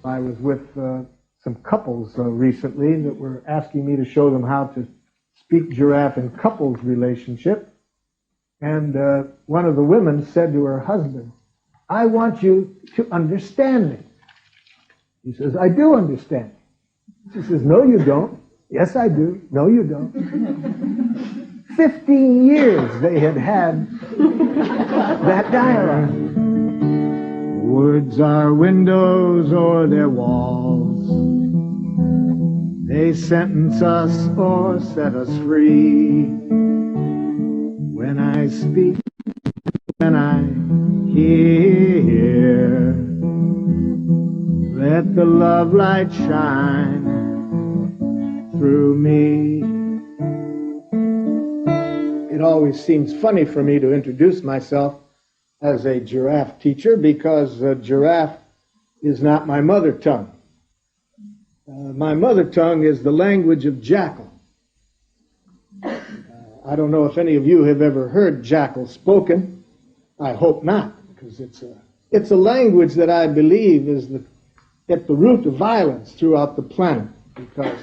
I was with some couples recently that were asking me to show them how to speak giraffe in couples relationship. And one of the women said to her husband, "I want you to understand me." He says, "I do understand." She says, "No, you don't." "Yes, I do." "No, you don't." 15 years they had that dialogue. Words are windows or they're walls. They sentence us or set us free. When I speak, when I hear, let the love light shine through me. It always seems funny for me to introduce myself as a giraffe teacher because giraffe is not my mother tongue. My mother tongue is the language of Jackal. I don't know if any of you have ever heard Jackal spoken. I hope not, because it's a language that I believe is at the root of violence throughout the planet, because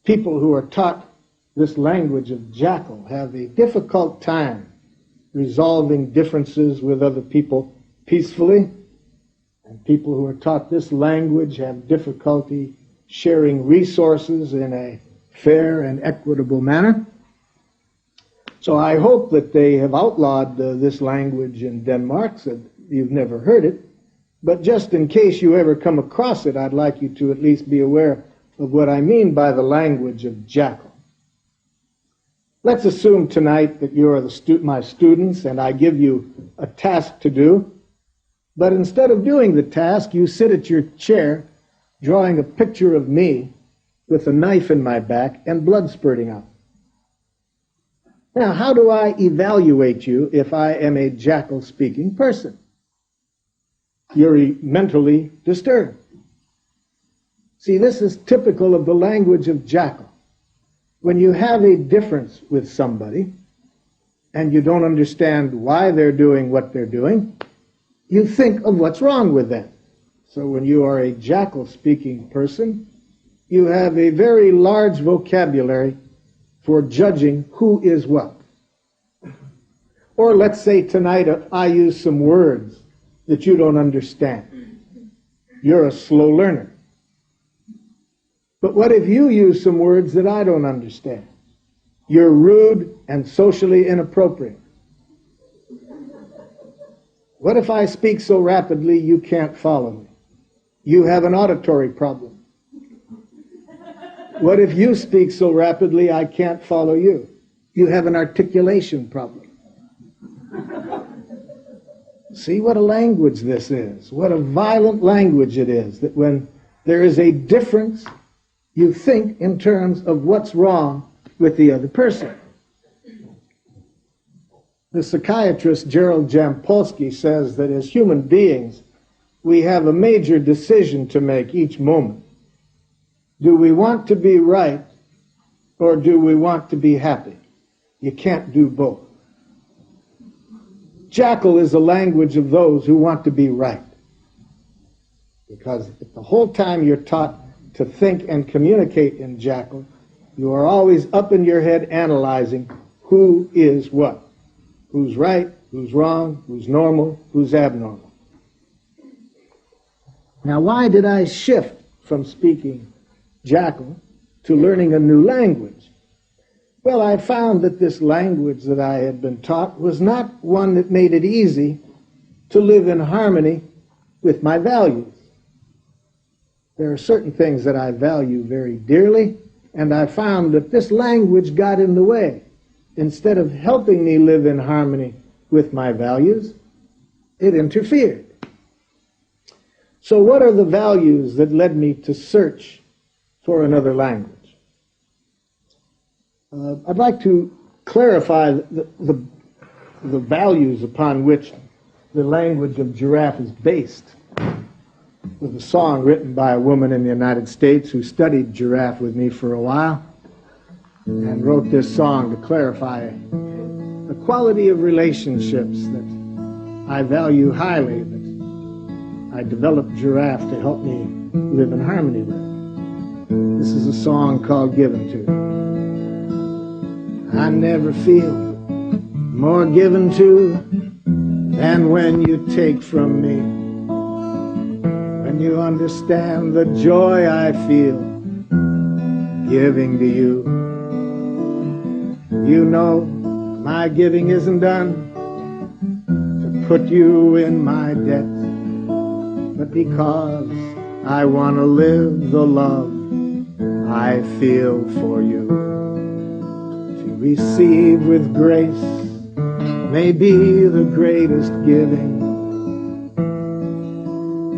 people who are taught this language of Jackal have a difficult time resolving differences with other people peacefully, and people who are taught this language have difficulty sharing resources in a fair and equitable manner. So I hope that they have outlawed this language in Denmark, so you've never heard it. But just in case you ever come across it, I'd like you to at least be aware of what I mean by the language of Jackal. Let's assume tonight that you're my students and I give you a task to do. But instead of doing the task, you sit at your chair drawing a picture of me with a knife in my back and blood spurting out. Now, how do I evaluate you if I am a Jackal-speaking person? You're mentally disturbed. See, this is typical of the language of Jackal. When you have a difference with somebody and you don't understand why they're doing what they're doing, you think of what's wrong with them. So when you are a Jackal-speaking person, you have a very large vocabulary for judging who is what. Or let's say tonight I use some words that you don't understand. You're a slow learner. But what if you use some words that I don't understand? You're rude and socially inappropriate. What if I speak so rapidly you can't follow me? You have an auditory problem. What if you speak so rapidly I can't follow you? You have an articulation problem. See what a language this is. What a violent language it is, that when there is a difference, you think in terms of what's wrong with the other person. The psychiatrist Gerald Jampolsky says that as human beings, we have a major decision to make each moment. Do we want to be right or do we want to be happy? You can't do both. Jackal is the language of those who want to be right. Because the whole time you're taught to think and communicate in Jackal, you are always up in your head analyzing who is what. Who's right, who's wrong, who's normal, who's abnormal. Now, why did I shift from speaking Jackal to learning a new language? Well, I found that this language that I had been taught was not one that made it easy to live in harmony with my values. There are certain things that I value very dearly, and I found that this language got in the way. Instead of helping me live in harmony with my values, it interfered. So what are the values that led me to search for another language? I'd like to clarify the values upon which the language of Giraffe is based, with a song written by a woman in the United States who studied Giraffe with me for a while and wrote this song to clarify the quality of relationships that I value highly, that I developed Giraffe to help me live in harmony with. This is a song called Given To. I never feel more given to than when you take from me. When you understand the joy I feel giving to you. You know my giving isn't done to put you in my debt, but because I want to live the love I feel for you. To receive with grace may be the greatest giving.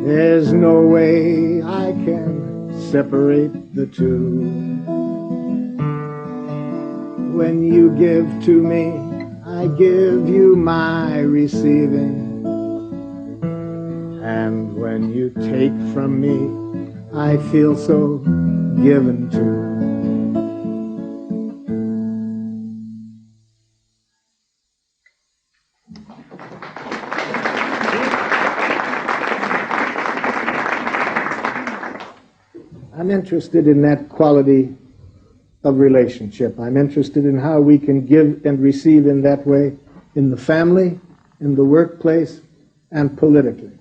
There's no way I can separate the two. When you give to me, I give you my receiving. And when you take from me, I feel so given to. I'm interested in that quality of relationship. I'm interested in how we can give and receive in that way in the family, in the workplace, and politically.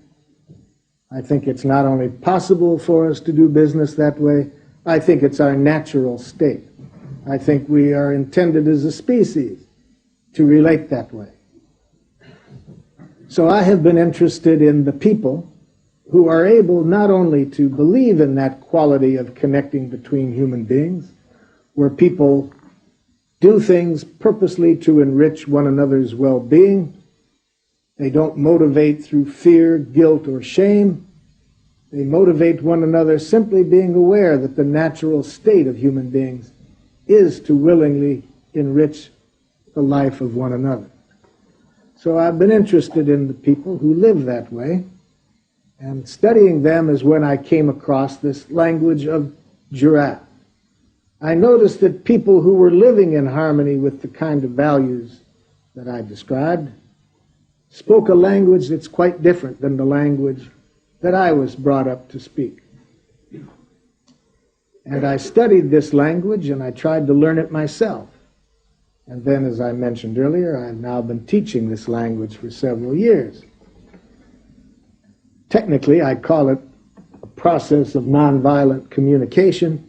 I think it's not only possible for us to do business that way, I think it's our natural state. I think we are intended as a species to relate that way. So I have been interested in the people who are able not only to believe in that quality of connecting between human beings, where people do things purposely to enrich one another's well-being. They don't motivate through fear, guilt, or shame. They motivate one another simply being aware that the natural state of human beings is to willingly enrich the life of one another. So I've been interested in the people who live that way, and studying them is when I came across this language of Giraffe. I noticed that people who were living in harmony with the kind of values that I described spoke a language that's quite different than the language that I was brought up to speak. And I studied this language and I tried to learn it myself. And then, as I mentioned earlier, I've now been teaching this language for several years. Technically, I call it a process of nonviolent communication.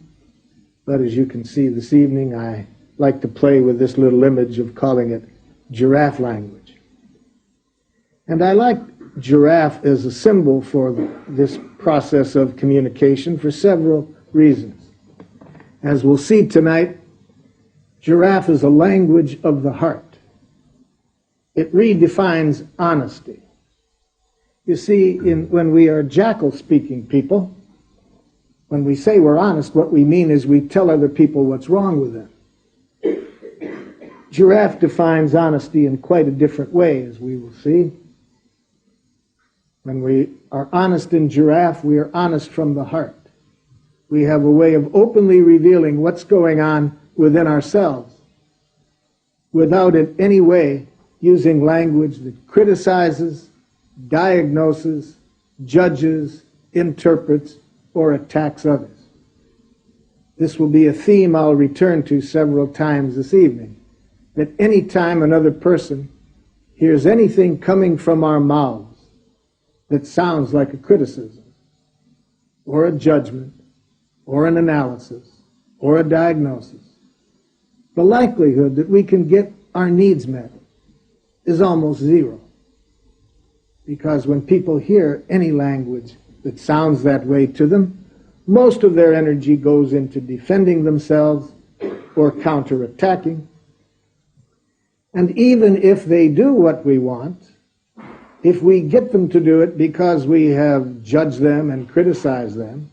But as you can see this evening, I like to play with this little image of calling it giraffe language. And I like giraffe as a symbol for this process of communication for several reasons. As we'll see tonight, giraffe is a language of the heart. It redefines honesty. You see, when we are Jackal-speaking people, when we say we're honest, what we mean is we tell other people what's wrong with them. Giraffe defines honesty in quite a different way, as we will see. When we are honest in Giraffe, we are honest from the heart. We have a way of openly revealing what's going on within ourselves without in any way using language that criticizes, diagnoses, judges, interprets, or attacks others. This will be a theme I'll return to several times this evening, that any time another person hears anything coming from our mouths that sounds like a criticism, or a judgment, or an analysis, or a diagnosis, the likelihood that we can get our needs met is almost zero. Because when people hear any language that sounds that way to them, most of their energy goes into defending themselves or counterattacking. And even if they do what we want, if we get them to do it because we have judged them and criticized them,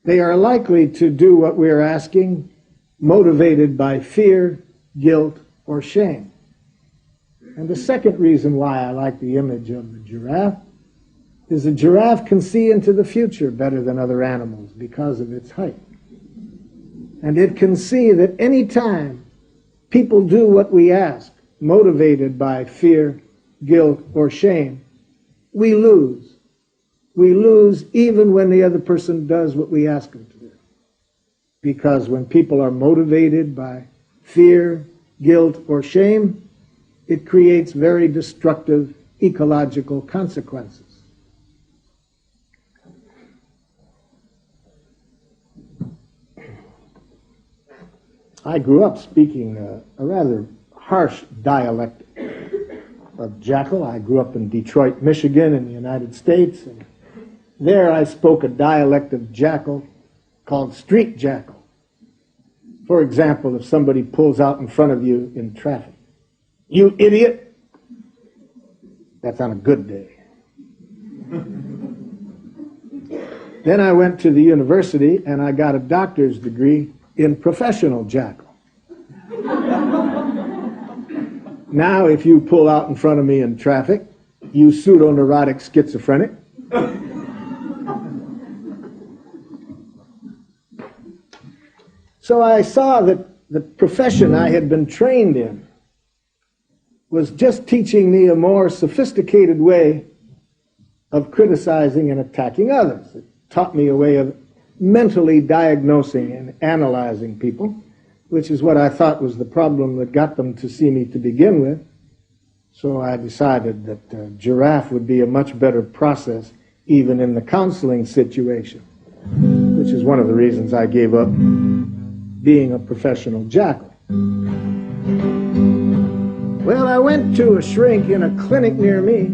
they are likely to do what we're asking, motivated by fear, guilt, or shame. And the second reason why I like the image of the giraffe is a giraffe can see into the future better than other animals because of its height. And it can see that any time people do what we ask, motivated by fear, guilt, or shame, we lose. we lose even when the other person does what we ask them to do. Because when people are motivated by fear, guilt, or shame, it creates very destructive ecological consequences. I grew up speaking a rather harsh dialect of Jackal. I grew up in Detroit, Michigan, in the United States, and there I spoke a dialect of Jackal called street Jackal. For example, if somebody pulls out in front of you in traffic, "You idiot!" That's on a good day. Then I went to the university and I got a doctor's degree in professional Jackal. Now, if you pull out in front of me in traffic, you pseudo-neurotic schizophrenic, so I saw that the profession I had been trained in was just teaching me a more sophisticated way of criticizing and attacking others. It taught me a way of mentally diagnosing and analyzing people, which is what I thought was the problem that got them to see me to begin with. So I decided that Giraffe would be a much better process even in the counseling situation, which is one of the reasons I gave up being a professional Jackal. Well, I went to a shrink in a clinic near me.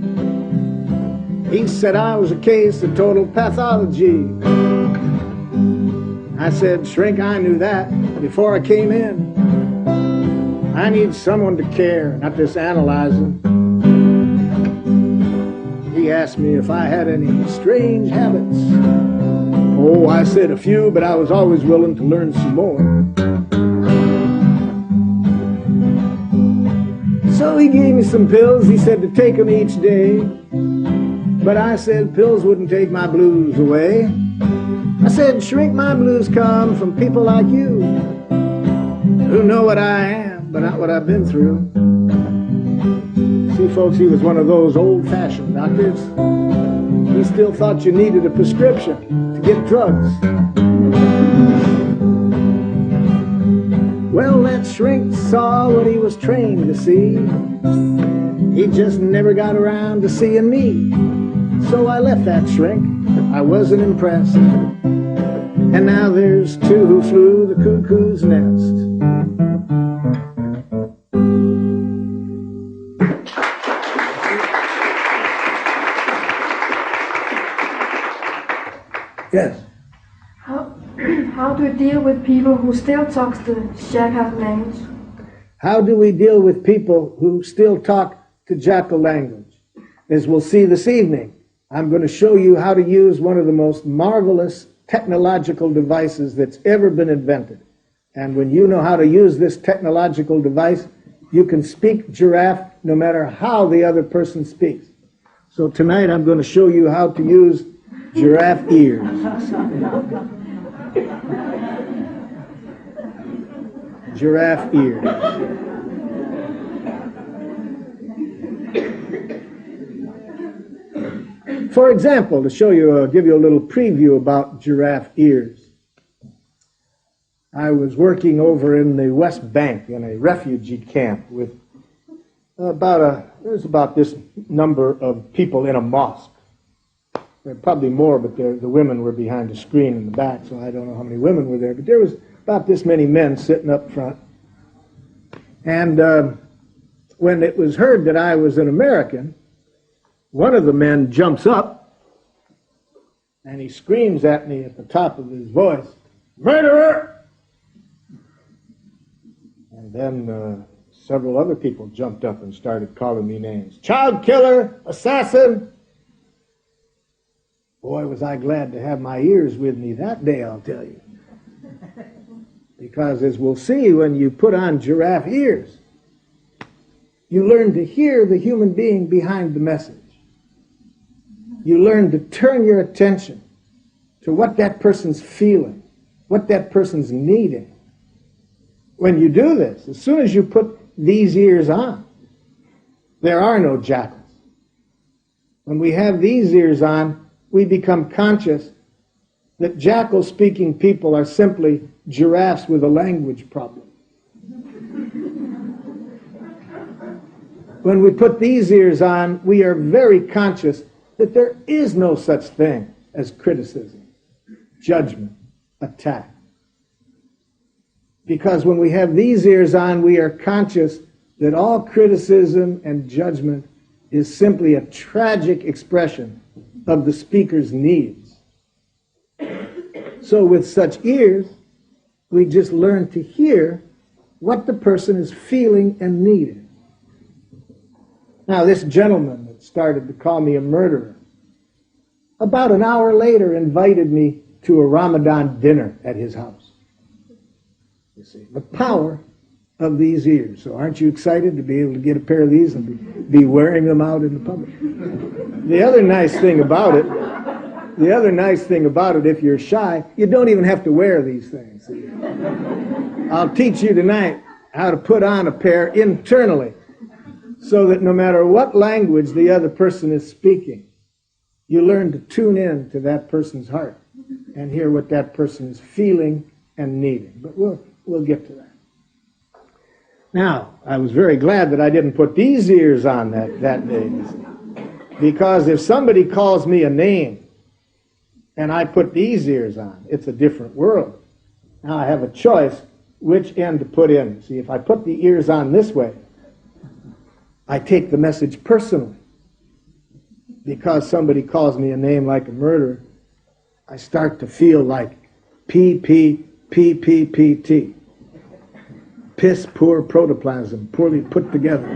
He said I was a case of total pathology. I said, "Shrink, I knew that before I came in. I need someone to care, not just analyzing." He asked me if I had any strange habits. Oh, I said a few, but I was always willing to learn some more. So he gave me some pills. He said to take them each day. But I said pills wouldn't take my blues away. I said, "Shrink, my blues come from people like you, who know what I am, but not what I've been through." See, folks, he was one of those old-fashioned doctors. He still thought you needed a prescription to get drugs. Well, that shrink saw what he was trained to see. He just never got around to seeing me. So I left that shrink. I wasn't impressed. And now there's two who flew the cuckoo's nest. Yes? How do you deal with people who still talk the Jackal language? How do we deal with people who still talk to Jackal language? As we'll see this evening, I'm going to show you how to use one of the most marvelous technological devices that's ever been invented. And when you know how to use this technological device, you can speak Giraffe no matter how the other person speaks. So tonight I'm going to show you how to use Giraffe Ears. Giraffe Ears. For example, to show you, give you a little preview about Giraffe Ears. I was working over in the West Bank in a refugee camp with there's about this number of people in a mosque. There are probably more, but the women were behind a screen in the back, so I don't know how many women were there. But there was about this many men sitting up front. And when it was heard that I was an American, one of the men jumps up and he screams at me at the top of his voice, "Murderer!" And then several other people jumped up and started calling me names. "Child killer! Assassin!" Boy, was I glad to have my ears with me that day, I'll tell you. Because as we'll see, when you put on Giraffe Ears, you learn to hear the human being behind the message. You learn to turn your attention to what that person's feeling, what that person's needing. When you do this, as soon as you put these ears on, there are no jackals. When we have these ears on, we become conscious that Jackal-speaking people are simply giraffes with a language problem. When we put these ears on, we are very conscious that there is no such thing as criticism, judgment, attack. Because when we have these ears on, we are conscious that all criticism and judgment is simply a tragic expression of the speaker's needs. So with such ears, we just learn to hear what the person is feeling and needing. Now, this gentleman that started to call me a murderer, about an hour later invited me to a Ramadan dinner at his house. You see, the power of these ears. So aren't you excited to be able to get a pair of these and be wearing them out in the public? The other nice thing about it, if you're shy, you don't even have to wear these things. I'll teach you tonight how to put on a pair internally so that no matter what language the other person is speaking, you learn to tune in to that person's heart and hear what that person is feeling and needing. But we'll get to that. Now, I was very glad that I didn't put these ears on that day. Because if somebody calls me a name and I put these ears on, it's a different world. Now I have a choice which end to put in. See, if I put the ears on this way, I take the message personally. Because somebody calls me a name like a murderer, I start to feel like PPPPPT. Piss poor protoplasm, poorly put together.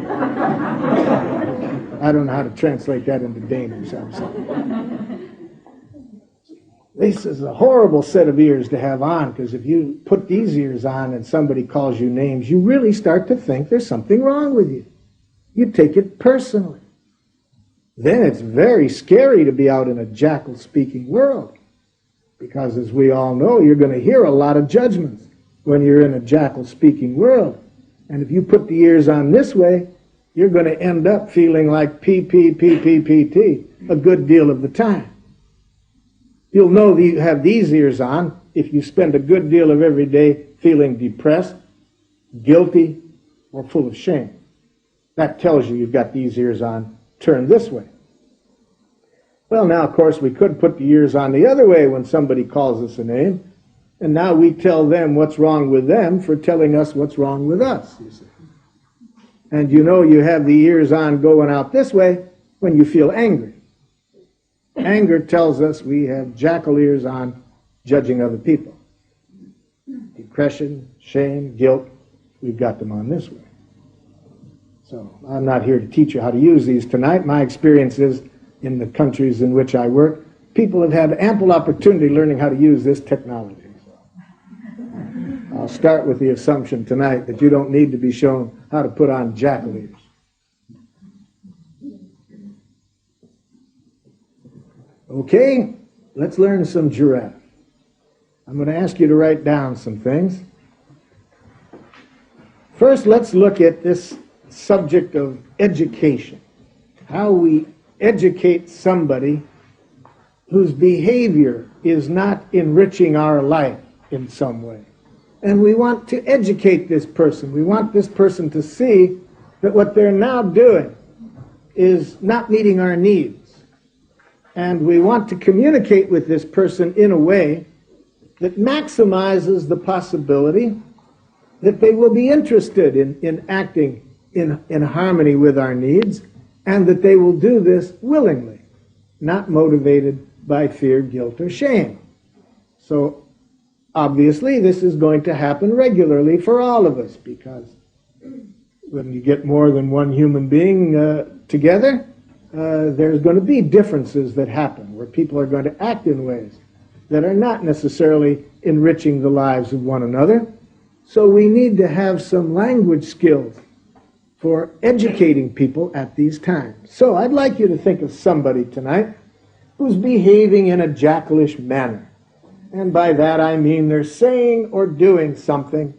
I don't know how to translate that into Danish. I'm sorry. This is a horrible set of ears to have on, because if you put these ears on and somebody calls you names, you really start to think there's something wrong with you. You take it personally. Then it's very scary to be out in a jackal-speaking world, because as we all know, you're going to hear a lot of judgments when you're in a jackal-speaking world. And if you put the ears on this way, you're going to end up feeling like PPPPPT a good deal of the time. You'll know that you have these ears on if you spend a good deal of every day feeling depressed, guilty, or full of shame. That tells you you've got these ears on turned this way. Well, now, of course, we could put the ears on the other way when somebody calls us a name, and now we tell them what's wrong with them for telling us what's wrong with us, you see. And you know you have the ears on going out this way when you feel angry. Anger tells us we have jackal ears on judging other people. Depression, shame, guilt, we've got them on this way. So I'm not here to teach you how to use these tonight. My experience is in the countries in which I work, people have had ample opportunity learning how to use this technology. I'll start with the assumption tonight that you don't need to be shown how to put on jackal ears. Okay, let's learn some giraffe. I'm going to ask you to write down some things. First, let's look at this subject of education. How we educate somebody whose behavior is not enriching our life in some way. And we want to educate this person. We want this person to see that what they're now doing is not meeting our needs. And we want to communicate with this person in a way that maximizes the possibility that they will be interested in acting in harmony with our needs, and that they will do this willingly, not motivated by fear, guilt, or shame. So obviously this is going to happen regularly for all of us, because when you get more than one human being together, there's going to be differences that happen where people are going to act in ways that are not necessarily enriching the lives of one another. So we need to have some language skills for educating people at these times. So I'd like you to think of somebody tonight who's behaving in a jackalish manner. And by that I mean they're saying or doing something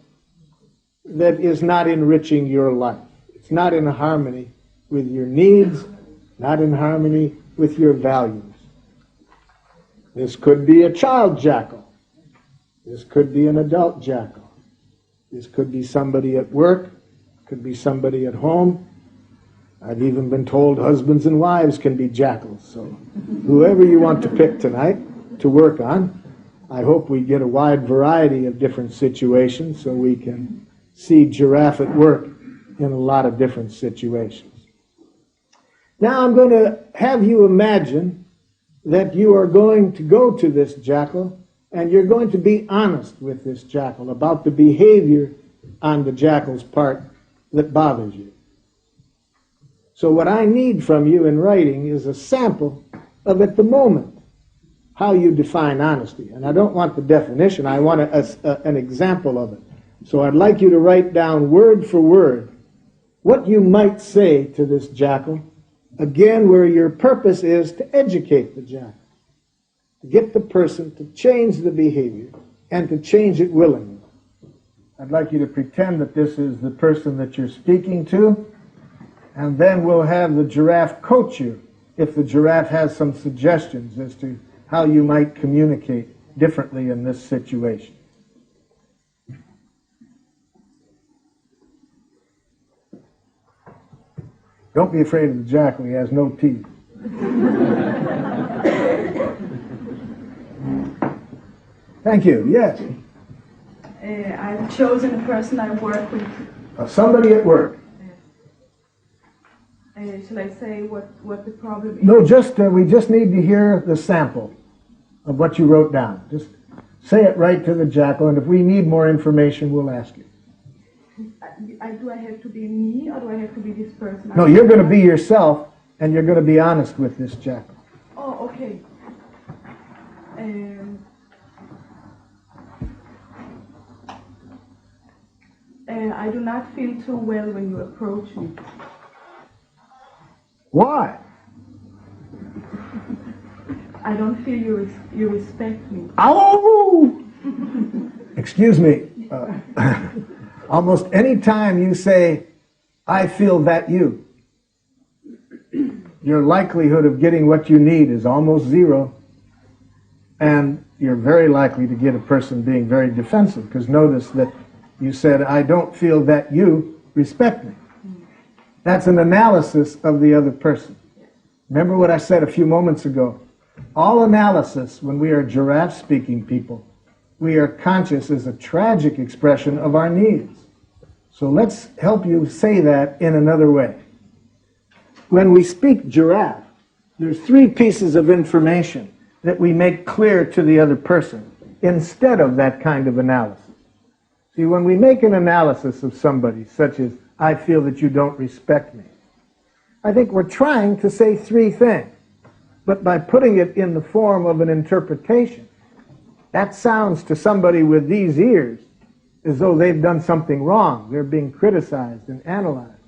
that is not enriching your life. It's not in harmony with your needs, not in harmony with your values. This could be a child jackal. This could be an adult jackal. This could be somebody at work. Could be somebody at home. I've even been told husbands and wives can be jackals. So whoever you want to pick tonight to work on, I hope we get a wide variety of different situations so we can see Giraffe at work in a lot of different situations. Now I'm going to have you imagine that you are going to go to this jackal and you're going to be honest with this jackal about the behavior on the jackal's part that bothers you. So what I need from you in writing is a sample of, at the moment, how you define honesty. And I don't want the definition, I want an example of it. So I'd like you to write down word for word what you might say to this jackal, again, where your purpose is to educate the jackal, to get the person to change the behavior and to change it willingly. I'd like you to pretend that this is the person that you're speaking to, and then we'll have the giraffe coach you if the giraffe has some suggestions as to how you might communicate differently in this situation. Don't be afraid of the jackal, he has no teeth. Thank you, yes. I've chosen a person I work with. Somebody at work. Shall I say what the problem is? No, we just need to hear the sample of what you wrote down. Just say it right to the jackal, and if we need more information, we'll ask you. Do I have to be me, or do I have to be this person? No, you're going to be yourself, and you're going to be honest with this jackal. Oh, okay. I do not feel too well when you approach me. Why? I don't feel you respect me. Ow! Excuse me. Almost any time you say, I feel that you, your likelihood of getting what you need is almost zero, and you're very likely to get a person being very defensive, because notice that you said, I don't feel that you respect me. That's an analysis of the other person. Remember what I said a few moments ago. All analysis, when we are giraffe-speaking people, we are conscious as a tragic expression of our needs. So let's help you say that in another way. When we speak giraffe, there's 3 pieces of information that we make clear to the other person instead of that kind of analysis. See, when we make an analysis of somebody, such as, I feel that you don't respect me, I think we're trying to say 3 things. But by putting it in the form of an interpretation, that sounds to somebody with these ears as though they've done something wrong. They're being criticized and analyzed,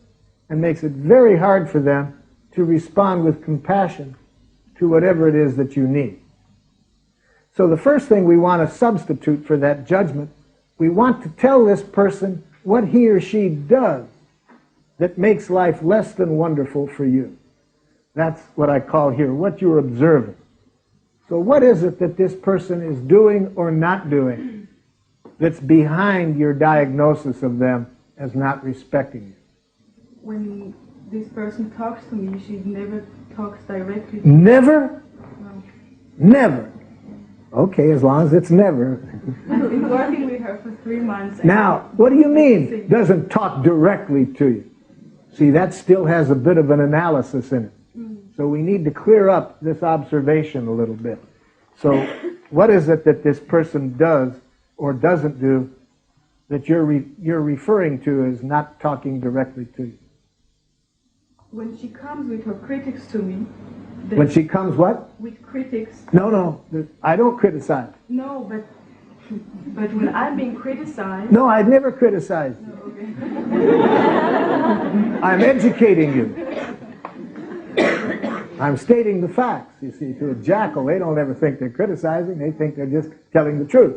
and makes it very hard for them to respond with compassion to whatever it is that you need. So the first thing we want to substitute for that judgment, we want to tell this person what he or she does that makes life less than wonderful for you. That's what I call here, what you're observing. So what is it that this person is doing or not doing that's behind your diagnosis of them as not respecting you? When this person talks to me, she never talks directly to me. Never? No. Never. Okay, as long as it's never. I've been working with her for 3 months. Now, what do you mean, doesn't talk directly to you? See, that still has a bit of an analysis in it. So we need to clear up this observation a little bit. So what is it that this person does or doesn't do that you're referring to as not talking directly to you? When she comes with her critics to me... When she comes what? With critics. No, I don't criticize. No, but when I'm being criticized... No, I'd never criticize you. No, okay. I'm educating you. I'm stating the facts. You see, to a jackal, they don't ever think they're criticizing. They think they're just telling the truth.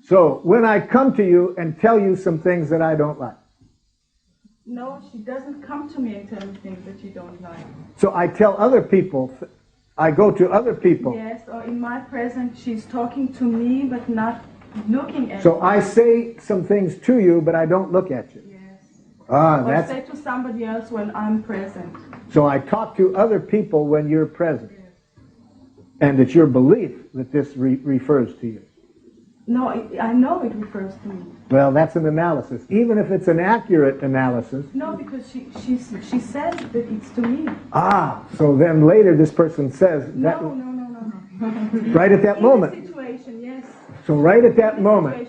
So when I come to you and tell you some things that I don't like. No, she doesn't come to me and tell me things that she don't like. So I tell other people I go to other people. Yes, or in my present, she's talking to me, but not looking at me. So I say some things to you, but I don't look at you. Yes. Or say to somebody else when I'm present. So I talk to other people when you're present. Yes. And it's your belief that this refers to you. No, I know it refers to me. Well, that's an analysis. Even if it's an accurate analysis. No, because she says that it's to me. Ah, so then later this person says that. No. Right at that moment. In the situation, yes. So right at that moment,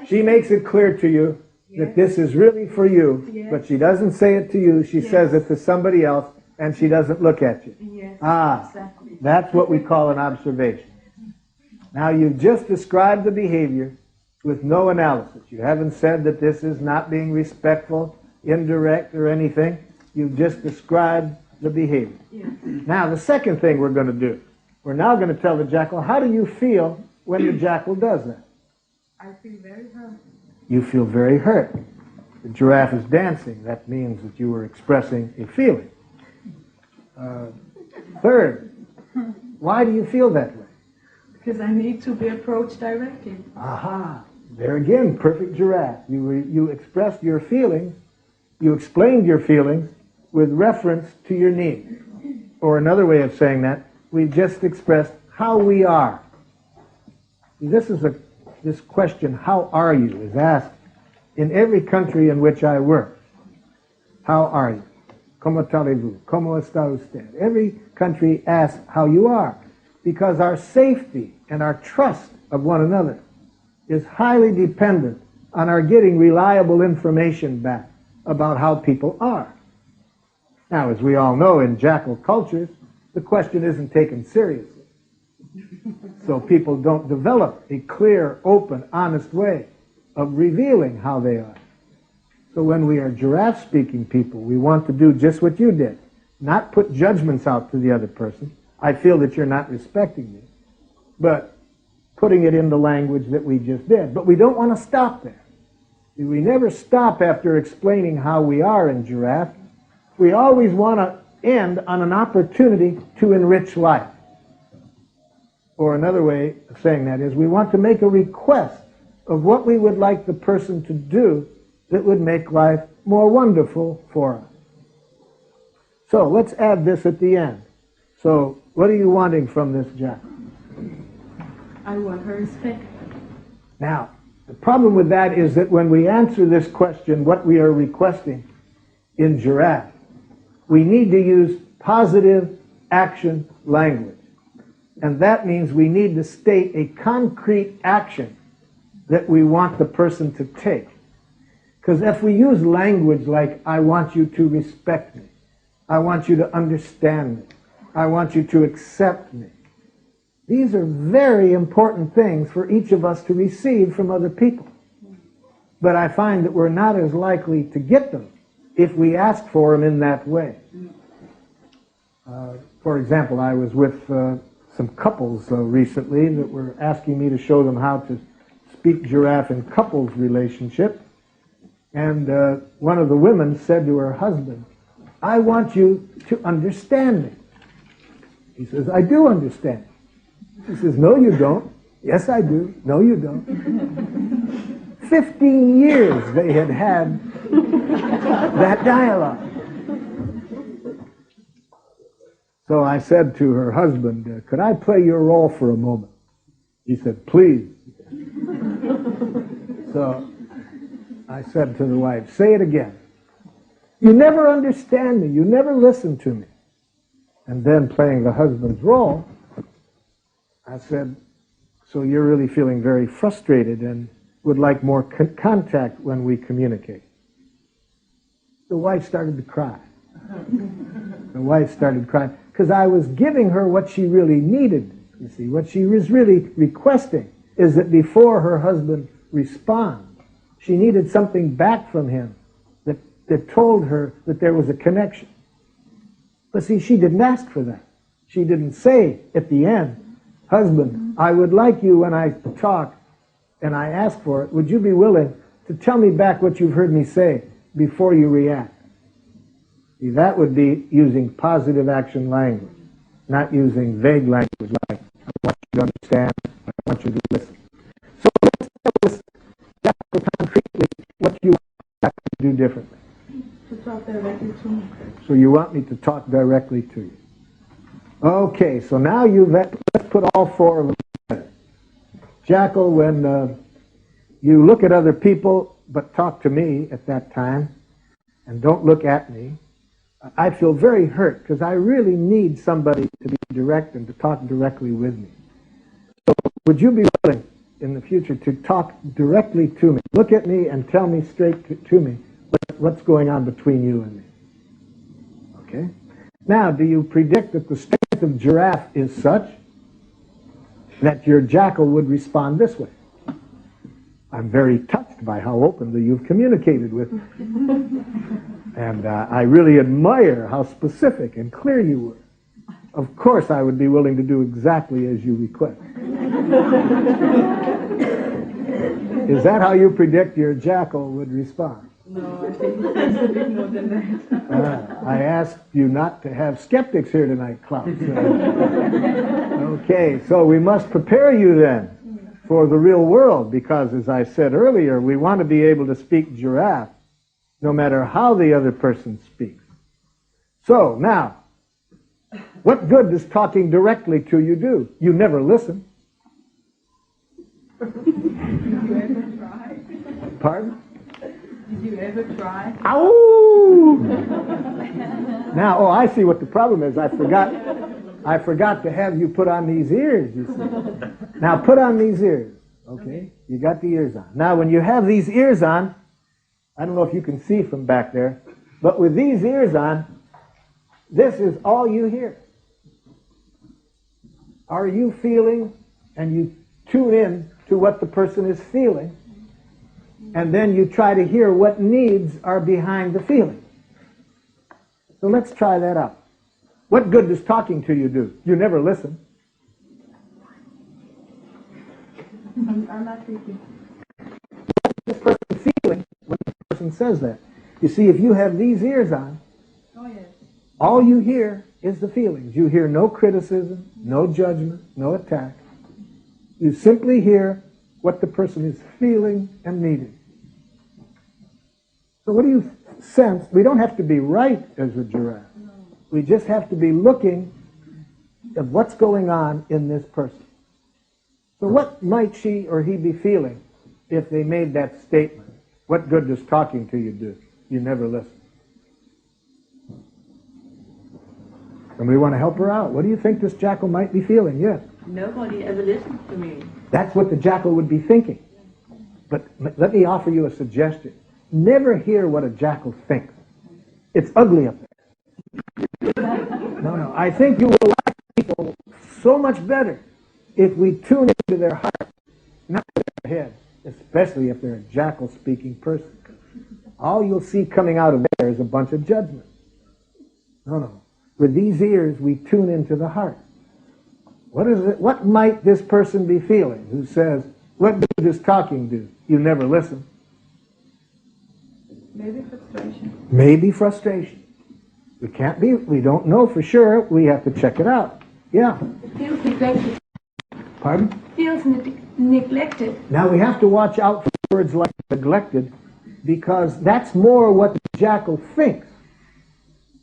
she makes it clear to you that this is really for you, but she doesn't say it to you. She says it to somebody else, and she doesn't look at you. Yes, exactly. That's what we call an observation. Now you've just described the behavior with no analysis. You haven't said that this is not being respectful, indirect, or anything. You've just described the behavior. Yes. Now the second thing we're going to do, we're now going to tell the jackal, how do you feel when the jackal does that? I feel very hurt. You feel very hurt. The giraffe is dancing. That means that you were expressing a feeling. Third, why do you feel that way? Because I need to be approached directly. Aha! There again, perfect giraffe. You expressed your feelings, you explained your feelings with reference to your need. Or another way of saying that, we just expressed how we are. This question, how are you, is asked in every country in which I work. How are you? ¿Cómo allez-vous? ¿Cómo está usted? Every country asks how you are, because our safety and our trust of one another is highly dependent on our getting reliable information back about how people are. Now, as we all know, in jackal cultures, the question isn't taken seriously. So people don't develop a clear, open, honest way of revealing how they are. So when we are giraffe-speaking people, we want to do just what you did. Not put judgments out to the other person. I feel that you're not respecting me. But putting it in the language that we just did. But we don't want to stop there. We never stop after explaining how we are in giraffe. We always want to end on an opportunity to enrich life. Or another way of saying that is we want to make a request of what we would like the person to do that would make life more wonderful for us. So let's add this at the end. So what are you wanting from this jackal? I want her respect. Now, the problem with that is that when we answer this question, what we are requesting in giraffe, we need to use positive action language. And that means we need to state a concrete action that we want the person to take. Because if we use language like, I want you to respect me, I want you to understand me, I want you to accept me, these are very important things for each of us to receive from other people. But I find that we're not as likely to get them if we ask for them in that way. For example, I was with some couples recently that were asking me to show them how to speak giraffe in couples relationship. And one of the women said to her husband, I want you to understand me. He says, I do understand. She says, no, you don't. Yes, I do. No, you don't. 15 years they had that dialogue. So I said to her husband, could I play your role for a moment? He said, please. So I said to the wife, say it again. You never understand me. You never listen to me. And then playing the husband's role, I said, so you're really feeling very frustrated and would like more contact when we communicate. The wife started to cry. The wife started crying because I was giving her what she really needed. You see, what she was really requesting is that before her husband responds, she needed something back from him that told her that there was a connection. But see, she didn't ask for that. She didn't say at the end, husband, I would like you when I talk and I ask for it, would you be willing to tell me back what you've heard me say before you react? See, that would be using positive action language. not using vague language like, I want you to understand, I want you to listen. So let's tell this Jackal concretely what you want to do differently. To talk directly to me. So you want me to talk directly to you. Okay, so now let's put all four of them together. Jackal, when you look at other people but talk to me at that time and don't look at me, I feel very hurt because I really need somebody to be direct and to talk directly with me. So would you be willing in the future to talk directly to me? Look at me and tell me straight to me what's going on between you and me. Okay? Now, do you predict that the strength of Giraffe is such that your Jackal would respond this way? I'm very touched by how openly you've communicated with me. And I really admire how specific and clear you were. Of course, I would be willing to do exactly as you request. Is that how you predict your Jackal would respond? No, I think it's a bit more than that. I asked you not to have skeptics here tonight, Klaus. Okay, so we must prepare you then for the real world because, as I said earlier, we want to be able to speak Giraffe no matter how the other person speaks. So, now, what good does talking directly to you do? You never listen. Did you ever try? Pardon? Did you ever try? Ow! Now, oh, I see what the problem is. I forgot to have you put on these ears, you see. Now, put on these ears, okay? You got the ears on. Now, when you have these ears on, I don't know if you can see from back there, but with these ears on, this is all you hear. Are you feeling, and you tune in to what the person is feeling, and then you try to hear what needs are behind the feeling. So let's try that out. What good does talking to you do? You never listen. I'm not thinking. What's this person feeling when the person says that? You see, if you have these ears on, Oh, yes. all you hear is the feelings. You hear no criticism, no judgment, no attack. You simply hear what the person is feeling and needing. So what do you sense? We don't have to be right as a giraffe. No. We just have to be looking at what's going on in this person. So what might she or he be feeling if they made that statement? What good does talking to you do? You never listen. Somebody want to help her out? What do you think this jackal might be feeling? Yes. Nobody ever listens to me. That's what the jackal would be thinking. But let me offer you a suggestion. Never hear what a jackal thinks. It's ugly up there. No. I think you will like people so much better if we tune into their heart, not their head, especially if they're a jackal-speaking person. All you'll see coming out of there is a bunch of judgment. No. With these ears, we tune into the heart. What is it? What might this person be feeling who says, what good does talking do? You never listen. Maybe frustration. Maybe frustration. We don't know for sure. We have to check it out. Yeah. It feels neglected. Pardon? Feels neglected. Now we have to watch out for words like neglected because that's more what the jackal thinks.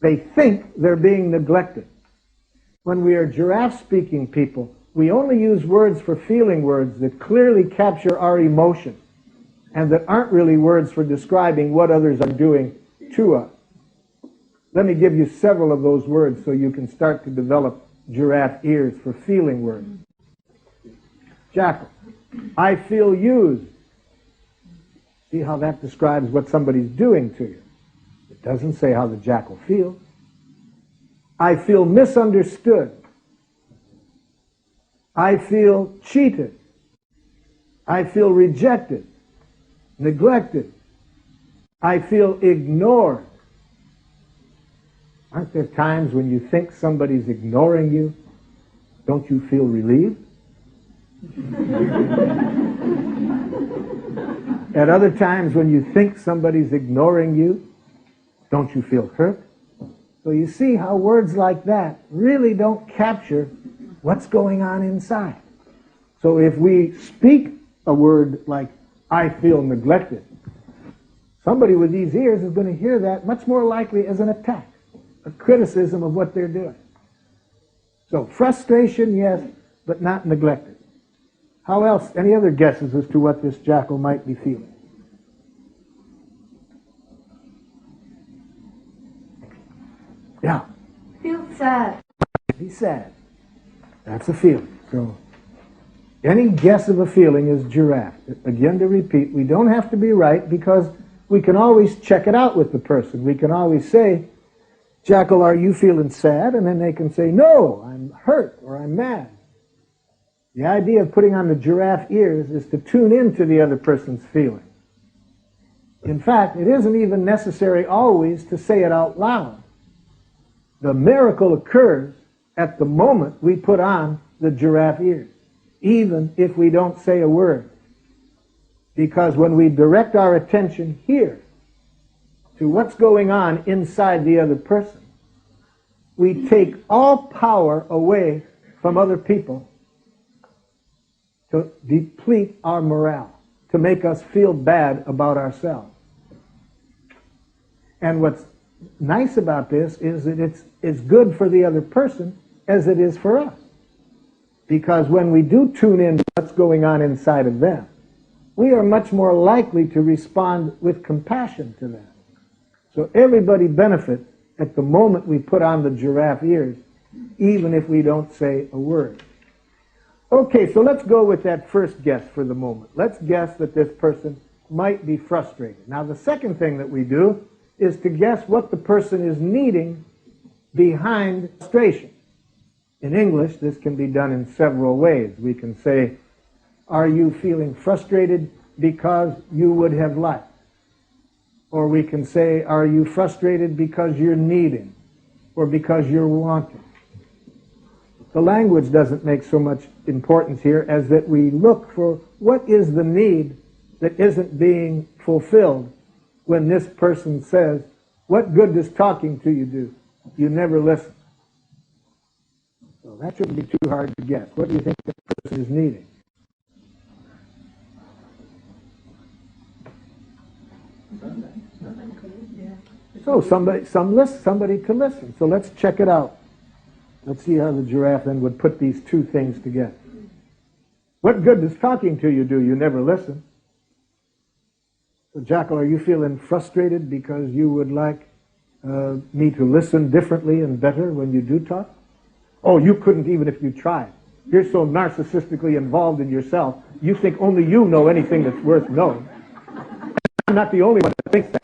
They think they're being neglected. When we are giraffe-speaking people, we only use words for feeling words that clearly capture our emotion and that aren't really words for describing what others are doing to us. Let me give you several of those words so you can start to develop giraffe ears for feeling words. Jackal, I feel used. See how that describes what somebody's doing to you. It doesn't say how the jackal feels. I feel misunderstood. I feel cheated. I feel rejected, neglected. I feel ignored. Aren't there times when you think somebody's ignoring you? Don't you feel relieved? At other times when you think somebody's ignoring you, don't you feel hurt? So you see how words like that really don't capture what's going on inside. So if we speak a word like, I feel neglected, somebody with these ears is going to hear that much more likely as an attack, a criticism of what they're doing. So frustration, yes, but not neglected. How else? Any other guesses as to what this jackal might be feeling? Yeah. Feel sad. He's sad. That's a feeling. So any guess of a feeling is giraffe. Again, to repeat, we don't have to be right because we can always check it out with the person. We can always say, Jackal, are you feeling sad? And then they can say, no, I'm hurt or I'm mad. The idea of putting on the giraffe ears is to tune into the other person's feeling. In fact, it isn't even necessary always to say it out loud. The miracle occurs at the moment we put on the giraffe ears, even if we don't say a word. Because when we direct our attention here to what's going on inside the other person, we take all power away from other people to deplete our morale, to make us feel bad about ourselves. And what's nice about this is that it's as good for the other person as it is for us. Because when we do tune in to what's going on inside of them, we are much more likely to respond with compassion to them. So everybody benefits at the moment we put on the giraffe ears, even if we don't say a word. Okay, so let's go with that first guess for the moment. Let's guess that this person might be frustrated. Now, the second thing that we do is to guess what the person is needing behind frustration. In English, this can be done in several ways. We can say, are you feeling frustrated because you would have liked? Or we can say, are you frustrated because you're needing or because you're wanting? The language doesn't make so much importance here as that we look for what is the need that isn't being fulfilled when this person says, what good does talking to you do? You never listen. So that shouldn't be too hard to guess. What do you think this person is needing? So somebody to listen. So let's check it out. Let's see how the giraffe then would put these two things together. What good does talking to you do? You never listen. So Jackal, are you feeling frustrated because you would like me to listen differently and better when you do talk? Oh, you couldn't even if you tried. You're so narcissistically involved in yourself, you think only you know anything that's worth knowing. I'm not the only one that thinks that.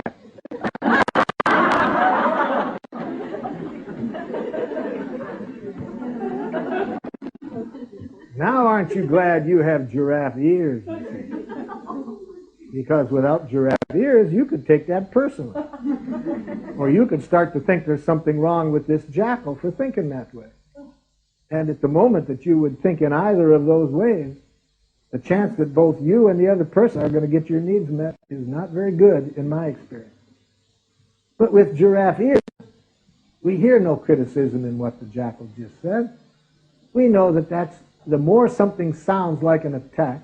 Now aren't you glad you have giraffe ears? Because without giraffe ears, you could take that personally. Or you could start to think there's something wrong with this jackal for thinking that way. And at the moment that you would think in either of those ways, the chance that both you and the other person are going to get your needs met is not very good in my experience. But with giraffe ears, we hear no criticism in what the jackal just said. We know that that's the more something sounds like an attack,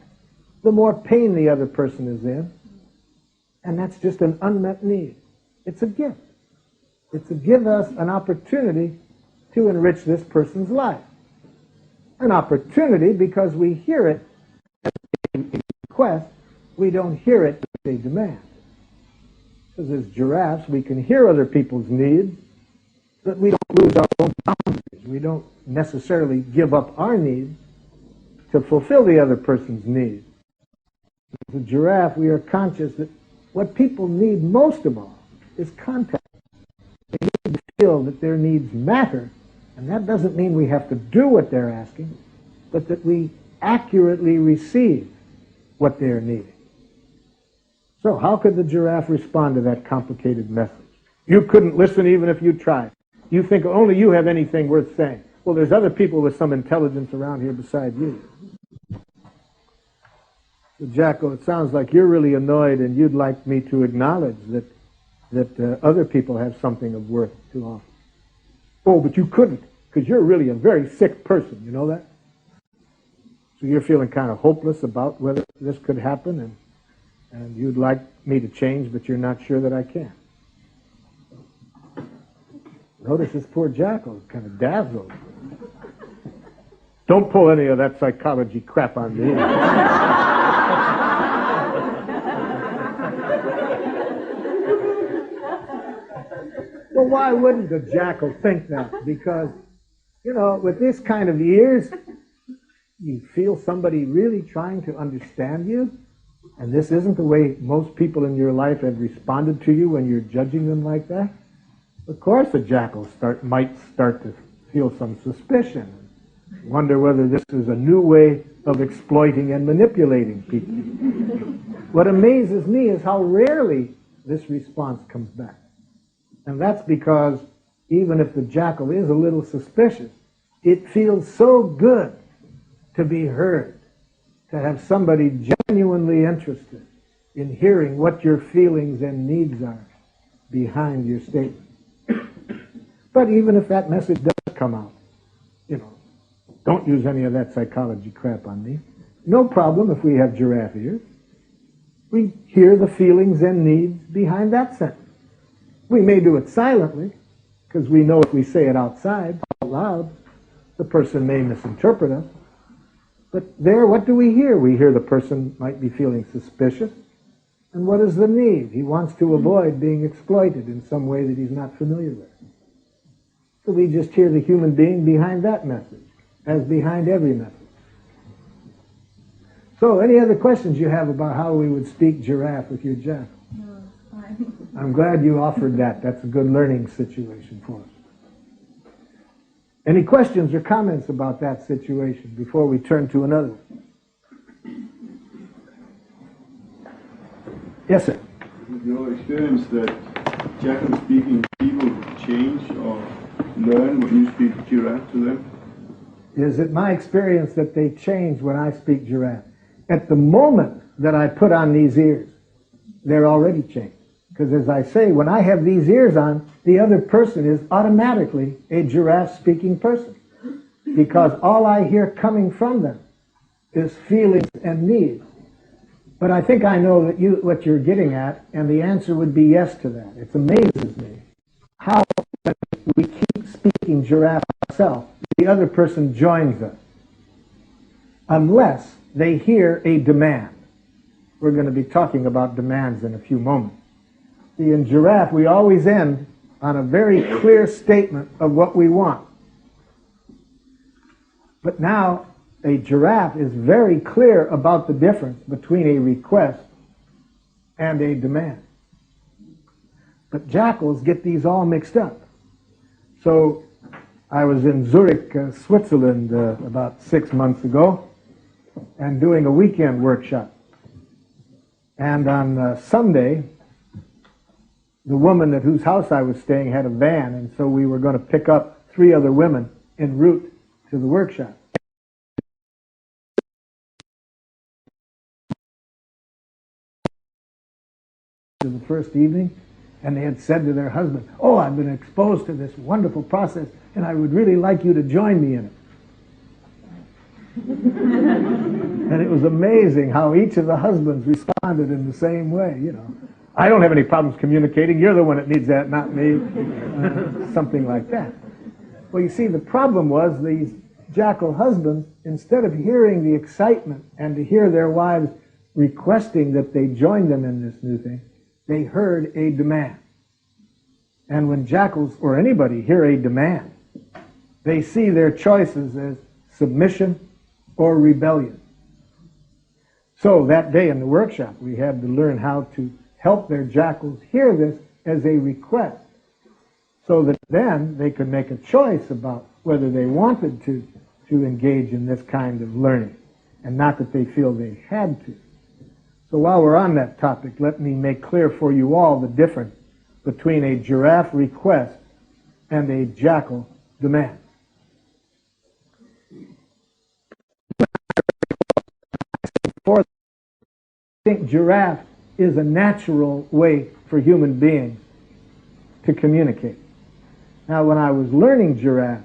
the more pain the other person is in. And that's just an unmet need. It's a gift. It's to give us an opportunity to enrich this person's life. An opportunity because we hear it as a request, we don't hear it as a demand. Because as giraffes, we can hear other people's needs, but we don't lose our own boundaries. We don't necessarily give up our needs to fulfill the other person's needs. As a giraffe, we are conscious that what people need most of all is contact. They need to feel that their needs matter, and that doesn't mean we have to do what they're asking, but that we accurately receive what they're needing. So how could the giraffe respond to that complicated message? You couldn't listen even if you tried. You think only you have anything worth saying. Well, there's other people with some intelligence around here beside you. So, Jackal, it sounds like you're really annoyed and you'd like me to acknowledge that other people have something of worth to offer. Oh, but you couldn't, because you're really a very sick person, you know that? So you're feeling kind of hopeless about whether this could happen, and you'd like me to change, but you're not sure that I can. Notice this poor Jackal is kind of dazzled. Don't pull any of that psychology crap on me. Well, why wouldn't the Jackal think that? Because, you know, with this kind of ears, you feel somebody really trying to understand you, and this isn't the way most people in your life have responded to you when you're judging them like that. Of course, a Jackal might start to feel some suspicion, wonder whether this is a new way of exploiting and manipulating people. What amazes me is how rarely this response comes back. And that's because even if the Jackal is a little suspicious, it feels so good to be heard, to have somebody genuinely interested in hearing what your feelings and needs are behind your statement. But even if that message does come out, you know, don't use any of that psychology crap on me. No problem if we have giraffe ears. We hear the feelings and needs behind that sentence. We may do it silently, because we know if we say it outside, out loud, the person may misinterpret us. But there, what do we hear? We hear the person might be feeling suspicious. And what is the need? He wants to avoid being exploited in some way that he's not familiar with. So we just hear the human being behind that message, as behind every message. So, any other questions you have about how we would speak giraffe with your Jackal? No, fine. I'm glad you offered that. That's a good learning situation for us. Any questions or comments about that situation before we turn to another one? Yes, sir. Your experience that Jackal speaking people change or learn when you speak giraffe to them? Is it my experience that they change when I speak giraffe? At the moment that I put on these ears, they're already changed. Because as I say, when I have these ears on, the other person is automatically a giraffe-speaking person. Because all I hear coming from them is feelings and needs. But I think I know that what you're getting at, and the answer would be yes to that. It amazes me how when we keep speaking giraffe ourselves, the other person joins us. Unless they hear a demand. We're going to be talking about demands in a few moments. See, in giraffe, we always end on a very clear statement of what we want. But now, a giraffe is very clear about the difference between a request and a demand. But jackals get these all mixed up. So, I was in Zurich, Switzerland about 6 months ago, and doing a weekend workshop. And on Sunday, the woman at whose house I was staying had a van, and so we were going to pick up 3 other women en route to the workshop. To the first evening, and they had said to their husband, "Oh, I've been exposed to this wonderful process, and I would really like you to join me in it." And it was amazing how each of the husbands responded in the same way, you know. "I don't have any problems communicating. You're the one that needs that, not me." Something like that. Well, you see, the problem was these jackal husbands, instead of hearing the excitement and to hear their wives requesting that they join them in this new thing, they heard a demand. And when jackals, or anybody, hear a demand, they see their choices as submission or rebellion. So that day in the workshop, we had to learn how to help their jackals hear this as a request, so that then they could make a choice about whether they wanted to engage in this kind of learning, and not that they feel they had to. So while we're on that topic, let me make clear for you all the difference between a giraffe request and a jackal demand. I think giraffe is a natural way for human beings to communicate. Now, when I was learning giraffe,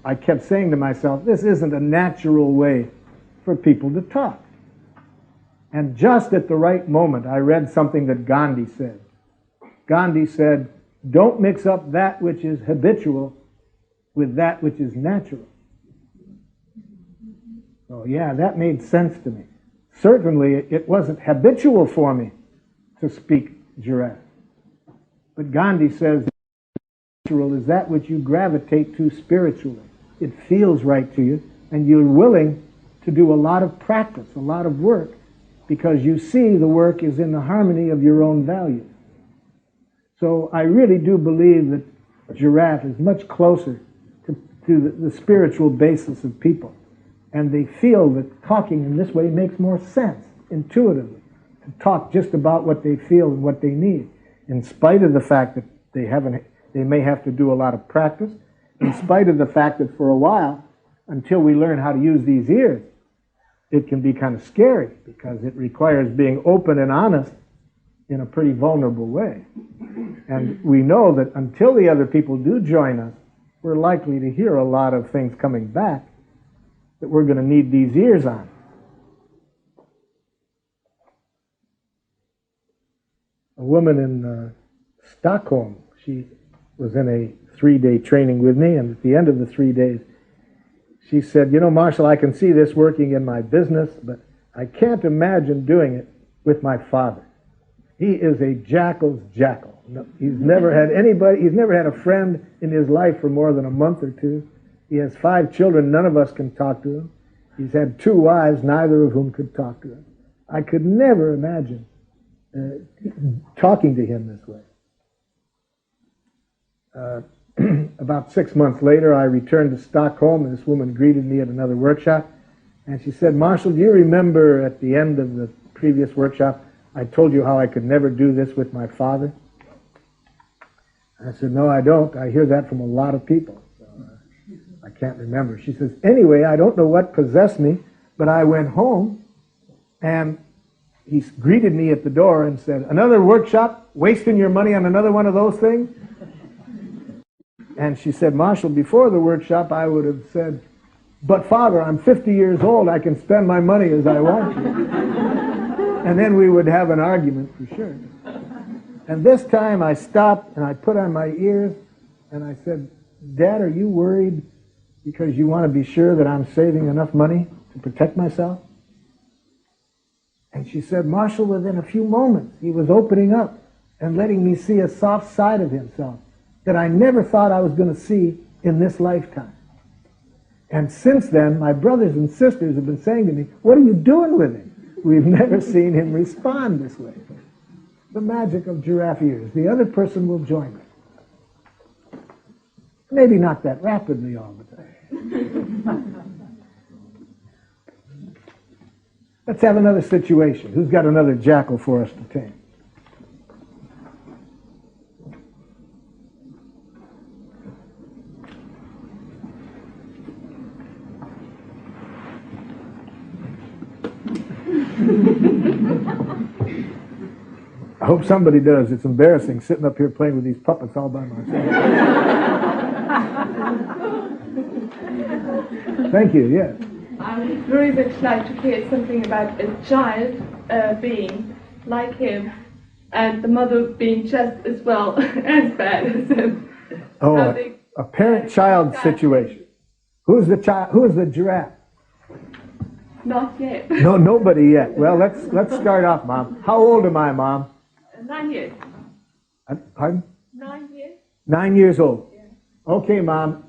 I kept saying to myself, this isn't a natural way for people to talk. And just at the right moment, I read something that Gandhi said. Gandhi said, don't mix up that which is habitual with that which is natural. So yeah, that made sense to me. Certainly, it wasn't habitual for me to speak giraffe. But Gandhi says, natural is that which you gravitate to spiritually. It feels right to you, and you're willing to do a lot of practice, a lot of work, because you see the work is in the harmony of your own values. So I really do believe that giraffe is much closer to the spiritual basis of people. And they feel that talking in this way makes more sense, intuitively, to talk just about what they feel and what they need, in spite of the fact that they may have to do a lot of practice, in spite of the fact that for a while, until we learn how to use these ears, it can be kind of scary, because it requires being open and honest in a pretty vulnerable way. And we know that until the other people do join us, we're likely to hear a lot of things coming back that we're going to need these ears on. A woman in Stockholm, she was in a 3-day training with me, and at the end of the 3 days, she said, you know, Marshall, I can see this working in my business, but I can't imagine doing it with my father. He is a jackal's jackal. No, he's never had a friend in his life for more than a month or two. He has 5 children, none of us can talk to him. He's had 2 wives, neither of whom could talk to him. I could never imagine talking to him this way. About 6 months later, I returned to Stockholm, and this woman greeted me at another workshop, and she said, Marshall, do you remember at the end of the previous workshop, I told you how I could never do this with my father? I said, no, I don't. I hear that from a lot of people. So, I can't remember. She says, anyway, I don't know what possessed me, but I went home, and he greeted me at the door and said, another workshop, wasting your money on another one of those things? And she said, Marshall, before the workshop, I would have said, but Father, I'm 50 years old. I can spend my money as I want to. And then we would have an argument for sure. And this time I stopped and I put on my ears and I said, Dad, are you worried because you want to be sure that I'm saving enough money to protect myself? And she said, Marshall, within a few moments, he was opening up and letting me see a soft side of himself that I never thought I was going to see in this lifetime. And since then, my brothers and sisters have been saying to me, what are you doing with him? We've never seen him respond this way. The magic of Giraffe Ears. The other person will join us. Maybe not that rapidly all the time. Let's have another situation. Who's got another jackal for us to tame? I hope somebody does. It's embarrassing sitting up here playing with these puppets all by myself. Thank you, yes. I would very much like to hear something about a child being like him and the mother being just as well as bad as him. Oh, a parent-child situation. Who's the child? Who is the giraffe? Not yet. No, nobody yet. Well, let's start off, Mom. How old am I, Mom? 9 years. Pardon? 9 years. 9 years old. Yeah. Okay, Mom.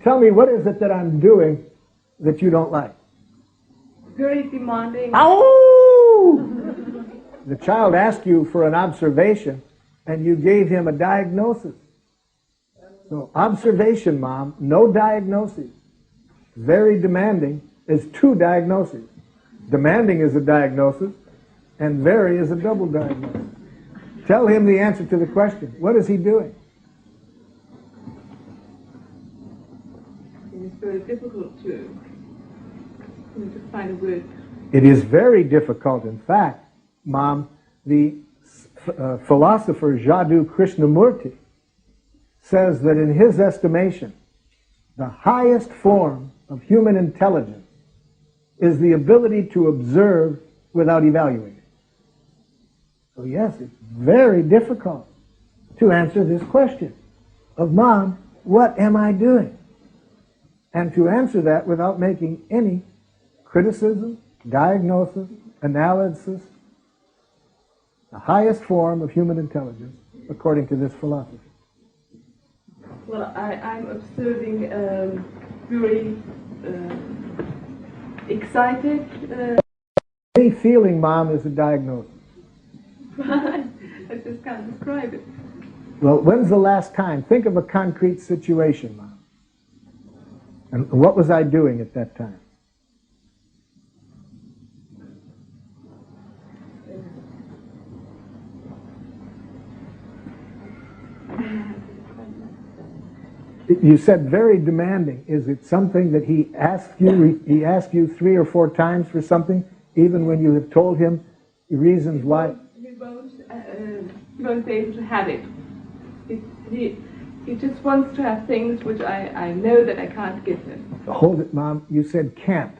Tell me, what is it that I'm doing that you don't like? Very demanding. Ow! The child asked you for an observation, and you gave him a diagnosis. So, observation, Mom, no diagnosis. Very demanding is 2 diagnoses. Demanding is a diagnosis, and very is a double diagnosis. Tell him the answer to the question. What is he doing? It's very difficult to find a word. It is very difficult. In fact, Mom, the philosopher Jaddu Krishnamurti says that in his estimation, the highest form of human intelligence is the ability to observe without evaluating. So yes, it's very difficult to answer this question of, Mom, what am I doing? And to answer that without making any criticism, diagnosis, analysis, the highest form of human intelligence, according to this philosophy. Well, I'm observing very excited. Any feeling, Mom, is a diagnosis. I just can't describe it. Well, when's the last time? Think of a concrete situation, Mom. And what was I doing at that time? You said very demanding. Is it something that he asked you 3 or 4 times for something, even when you have told him the reasons why? He won't be able to have it. He just wants to have things which I know that I can't give him. Hold it, Mom. You said can't.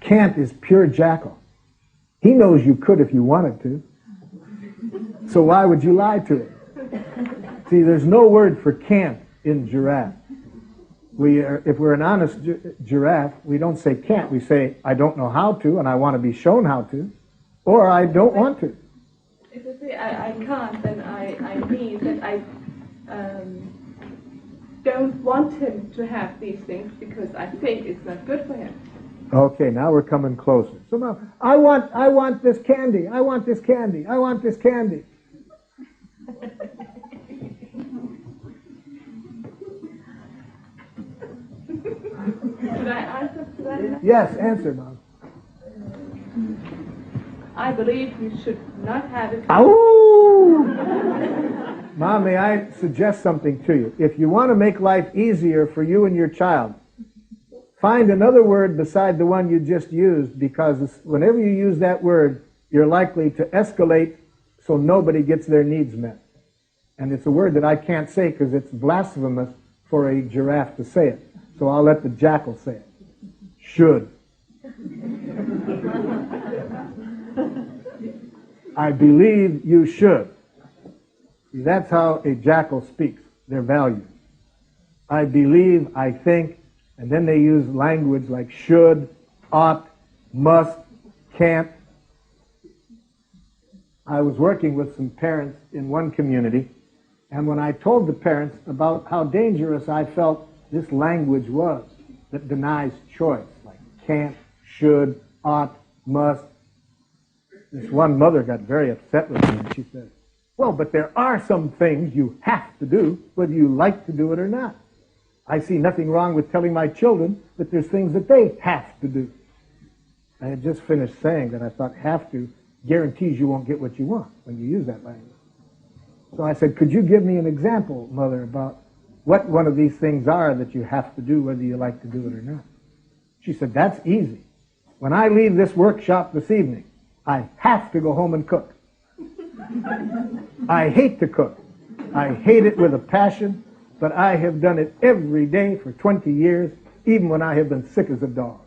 Can't is pure Jackal. He knows you could if you wanted to. So why would you lie to him? See, there's no word for can't in giraffe. If we're an honest giraffe, we don't say can't. We say, I don't know how to, and I want to be shown how to, or I don't want to. If I say I can't, then I mean that I don't want him to have these things because I think it's not good for him. Okay, now we're coming closer. So now, I want this candy. I want this candy. I want this candy. Should I answer to that? Yes, answer, Mom. I believe you should not have it. Ow! Mom, may I suggest something to you? If you want to make life easier for you and your child, find another word beside the one you just used, because whenever you use that word, you're likely to escalate so nobody gets their needs met. And it's a word that I can't say because it's blasphemous for a giraffe to say it. So I'll let the jackal say it. Should. I believe you should. See, that's how a jackal speaks, their values. I believe, I think, and then they use language like should, ought, must, can't. I was working with some parents in one community, and when I told the parents about how dangerous I felt this language was that denies choice, like can't, should, ought, must, this one mother got very upset with me, and she said, well, but there are some things you have to do, whether you like to do it or not. I see nothing wrong with telling my children that there's things that they have to do. I had just finished saying that I thought have to guarantees you won't get what you want when you use that language. So I said, could you give me an example, Mother, about what one of these things are that you have to do whether you like to do it or not? She said, that's easy. When I leave this workshop this evening, I have to go home and cook. I hate to cook. I hate it with a passion, but I have done it every day for 20 years, even when I have been sick as a dog.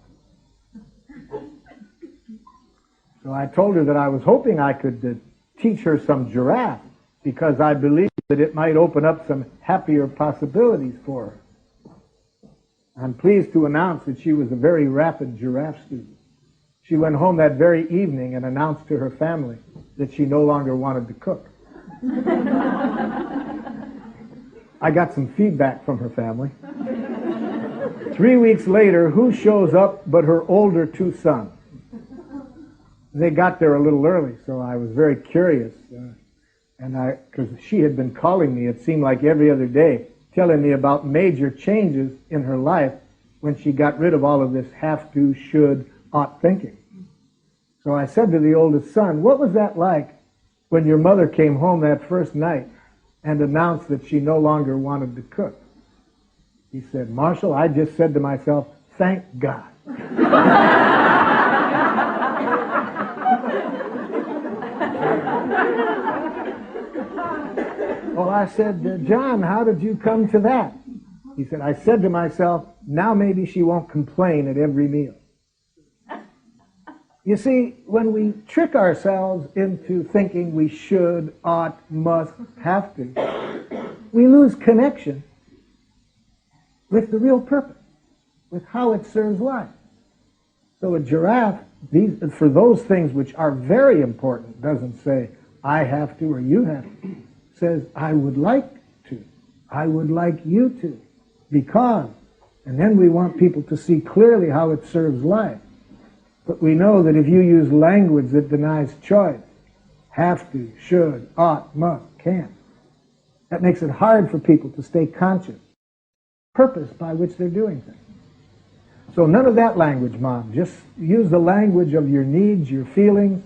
So I told her that I was hoping I could teach her some giraffe, because I believed that it might open up some happier possibilities for her. I'm pleased to announce that she was a very rapid giraffe student. She went home that very evening and announced to her family that she no longer wanted to cook. I got some feedback from her family. 3 weeks later, who shows up but her older 2 sons? They got there a little early, so I was very curious. Because she had been calling me, it seemed like every other day, telling me about major changes in her life when she got rid of all of this have to, should, ought thinking. So I said to the oldest son, what was that like when your mother came home that first night and announced that she no longer wanted to cook? He said, Marshall, I just said to myself, thank God. Well, I said, John, how did you come to that? He said, I said to myself, now maybe she won't complain at every meal. You see, when we trick ourselves into thinking we should, ought, must, have to, we lose connection with the real purpose, with how it serves life. So a giraffe, for those things which are very important, doesn't say, I have to or you have to. It says, I would like to. I would like you to. Because. And then we want people to see clearly how it serves life. But we know that if you use language that denies choice, have to, should, ought, must, can't, that makes it hard for people to stay conscious. Purpose by which they're doing things. So none of that language, Mom. Just use the language of your needs, your feelings,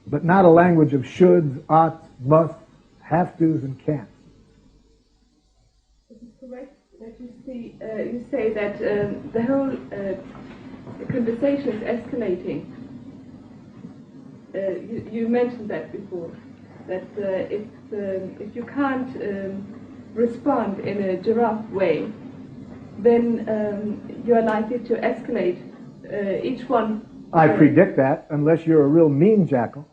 but not a language of shoulds, oughts, musts, have-tos, and can'ts. Is it correct that you say that the whole conversation is escalating? You mentioned that before, that if you can't respond in a giraffe way, then you're likely to escalate each one. I predict that, unless you're a real mean jackal.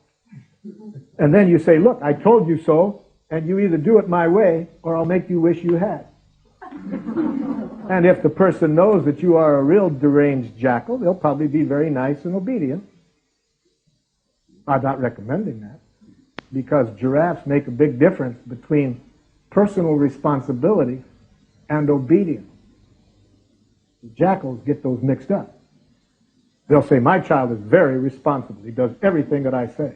And then you say, look, I told you so, and you either do it my way, or I'll make you wish you had. And if the person knows that you are a real deranged jackal, they'll probably be very nice and obedient. I'm not recommending that, because giraffes make a big difference between personal responsibility and obedience. Jackals get those mixed up. They'll say, my child is very responsible. He does everything that I say.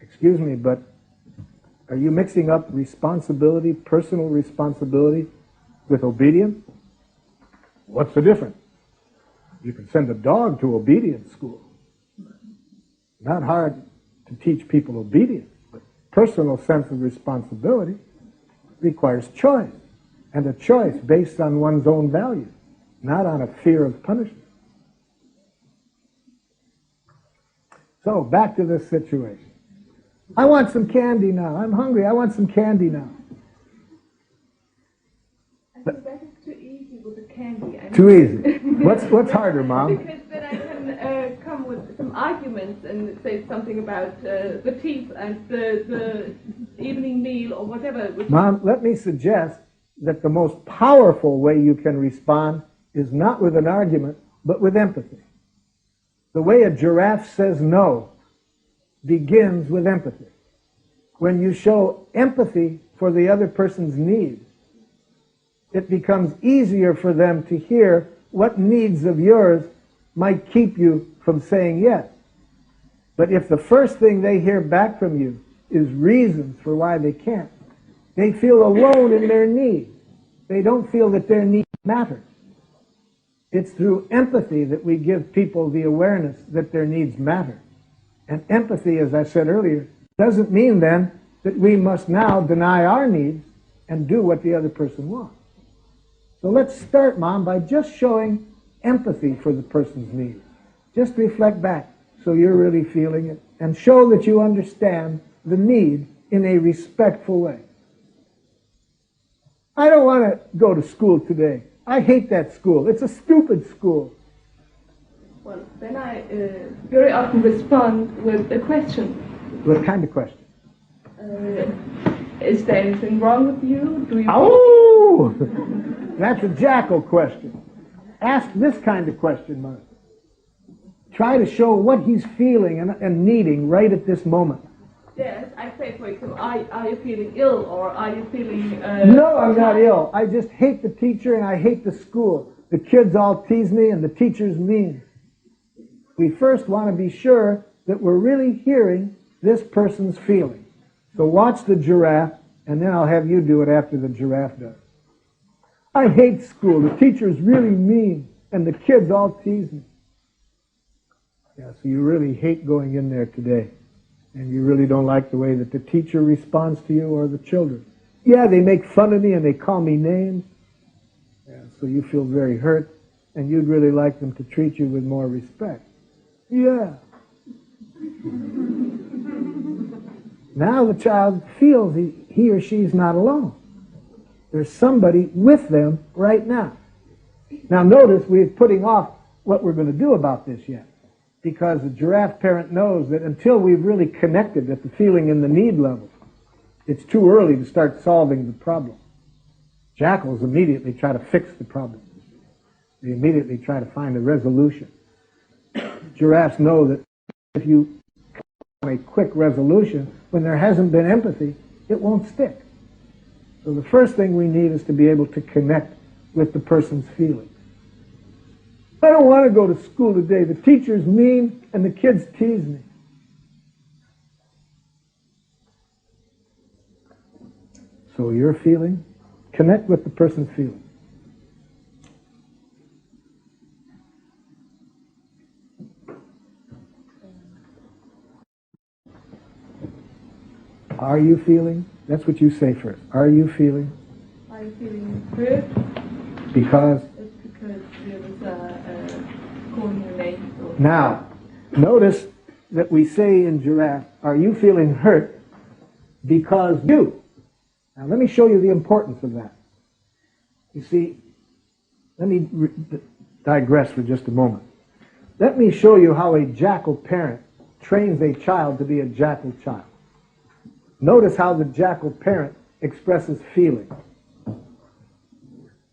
Excuse me, but are you mixing up responsibility, personal responsibility, with obedience? What's the difference? You can send a dog to obedience school. Not hard to teach people obedience, but personal sense of responsibility requires choice, and a choice based on one's own values, not on a fear of punishment. So, back to this situation. I want some candy now. I'm hungry. I want some candy now. I think that is too easy with the candy. Too easy. What's harder, Mom? Because then I can come with some arguments and say something about the teeth and the evening meal or whatever. Mom, let me suggest that the most powerful way you can respond is not with an argument, but with empathy. The way a giraffe says no begins with empathy. When you show empathy for the other person's needs, it becomes easier for them to hear what needs of yours might keep you from saying yes. But if the first thing they hear back from you is reasons for why they can't, they feel alone in their need. They don't feel that their needs matter. It's through empathy that we give people the awareness that their needs matter. And empathy, as I said earlier, doesn't mean then that we must now deny our needs and do what the other person wants. So let's start, Mom, by just showing empathy for the person's needs. Just reflect back so you're really feeling it, and show that you understand the need in a respectful way. I don't want to go to school today. I hate that school. It's a stupid school. Well, then I very often respond with a question. What kind of question? Is there anything wrong with you? Do you? Oh! That's a jackal question. Ask this kind of question, Mark. Try to show what he's feeling and needing right at this moment. Yes, I say, for example, are you feeling ill, or are you feeling... No, I'm not ill. I just hate the teacher and I hate the school. The kids all tease me and the teacher's mean. We first want to be sure that we're really hearing this person's feeling. So watch the giraffe, and then I'll have you do it after the giraffe does. I hate school. The teacher's really mean, and the kids all tease me. Yeah, so you really hate going in there today, and you really don't like the way that the teacher responds to you or the children. Yeah, they make fun of me and they call me names. Yeah, so you feel very hurt, and you'd really like them to treat you with more respect. Yeah. Now the child feels he or she's not alone. There's somebody with them right now. Now notice we're putting off what we're going to do about this yet, because the giraffe parent knows that until we've really connected at the feeling and the need level, it's too early to start solving the problem. Jackals immediately try to fix the problem. They immediately try to find a resolution. Giraffes know that if you have a quick resolution, when there hasn't been empathy, it won't stick. So the first thing we need is to be able to connect with the person's feelings. I don't want to go to school today. The teacher's mean and the kids tease me. So your feeling, connect with the person's feeling. Are you feeling? That's what you say first. Are you feeling? Are you feeling hurt? Because? It's because there was calling your name. Now, notice that we say in giraffe, are you feeling hurt because you? Now let me show you the importance of that. You see, let me digress for just a moment. Let me show you how a jackal parent trains a child to be a jackal child. Notice how the jackal parent expresses feeling.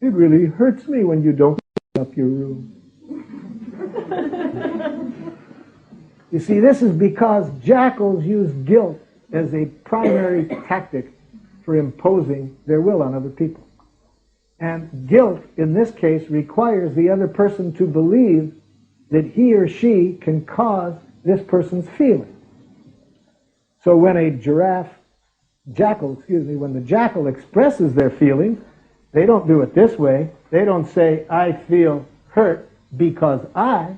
It really hurts me when you don't clean up your room. You see, this is because jackals use guilt as a primary tactic for imposing their will on other people. And guilt, in this case, requires the other person to believe that he or she can cause this person's feeling. So when a when the jackal expresses their feelings, they don't do it this way. They don't say, I feel hurt because I.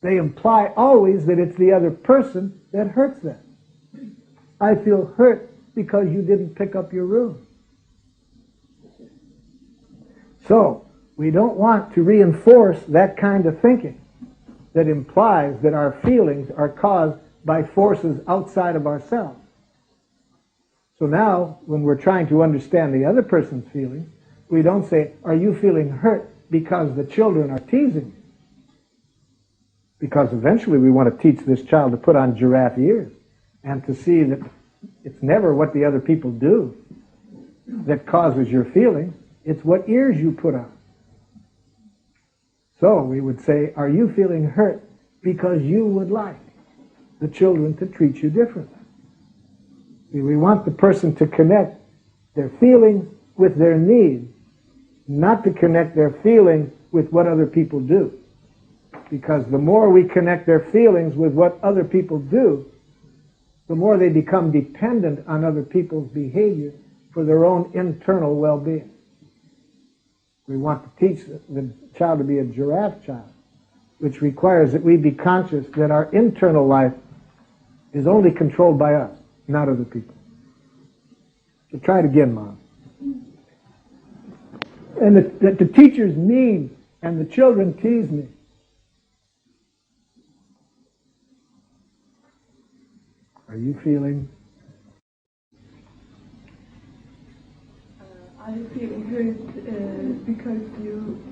They imply always that it's the other person that hurts them. I feel hurt because you didn't pick up your room. So, we don't want to reinforce that kind of thinking that implies that our feelings are caused by forces outside of ourselves. So now, when we're trying to understand the other person's feelings, we don't say, are you feeling hurt because the children are teasing you? Because eventually we want to teach this child to put on giraffe ears and to see that it's never what the other people do that causes your feelings. It's what ears you put on. So we would say, are you feeling hurt because you would like the children to treat you differently? See, we want the person to connect their feelings with their needs, not to connect their feelings with what other people do. Because the more we connect their feelings with what other people do, the more they become dependent on other people's behavior for their own internal well-being. We want to teach the child to be a giraffe child, which requires that we be conscious that our internal life is only controlled by us, not other people. So try it again, Mom. And that the teacher's mean and the children tease me. Are you feeling? Are you feeling hurt because you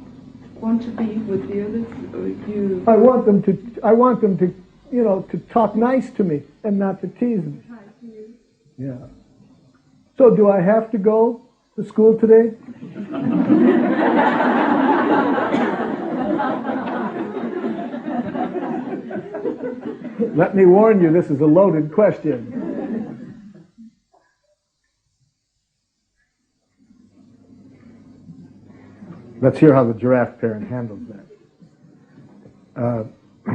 want to be with the others, or you? I want them to, to talk nice to me and not to tease me. Yeah. So do I have to go to school today? Let me warn you, this is a loaded question. Let's hear how the giraffe parent handles that.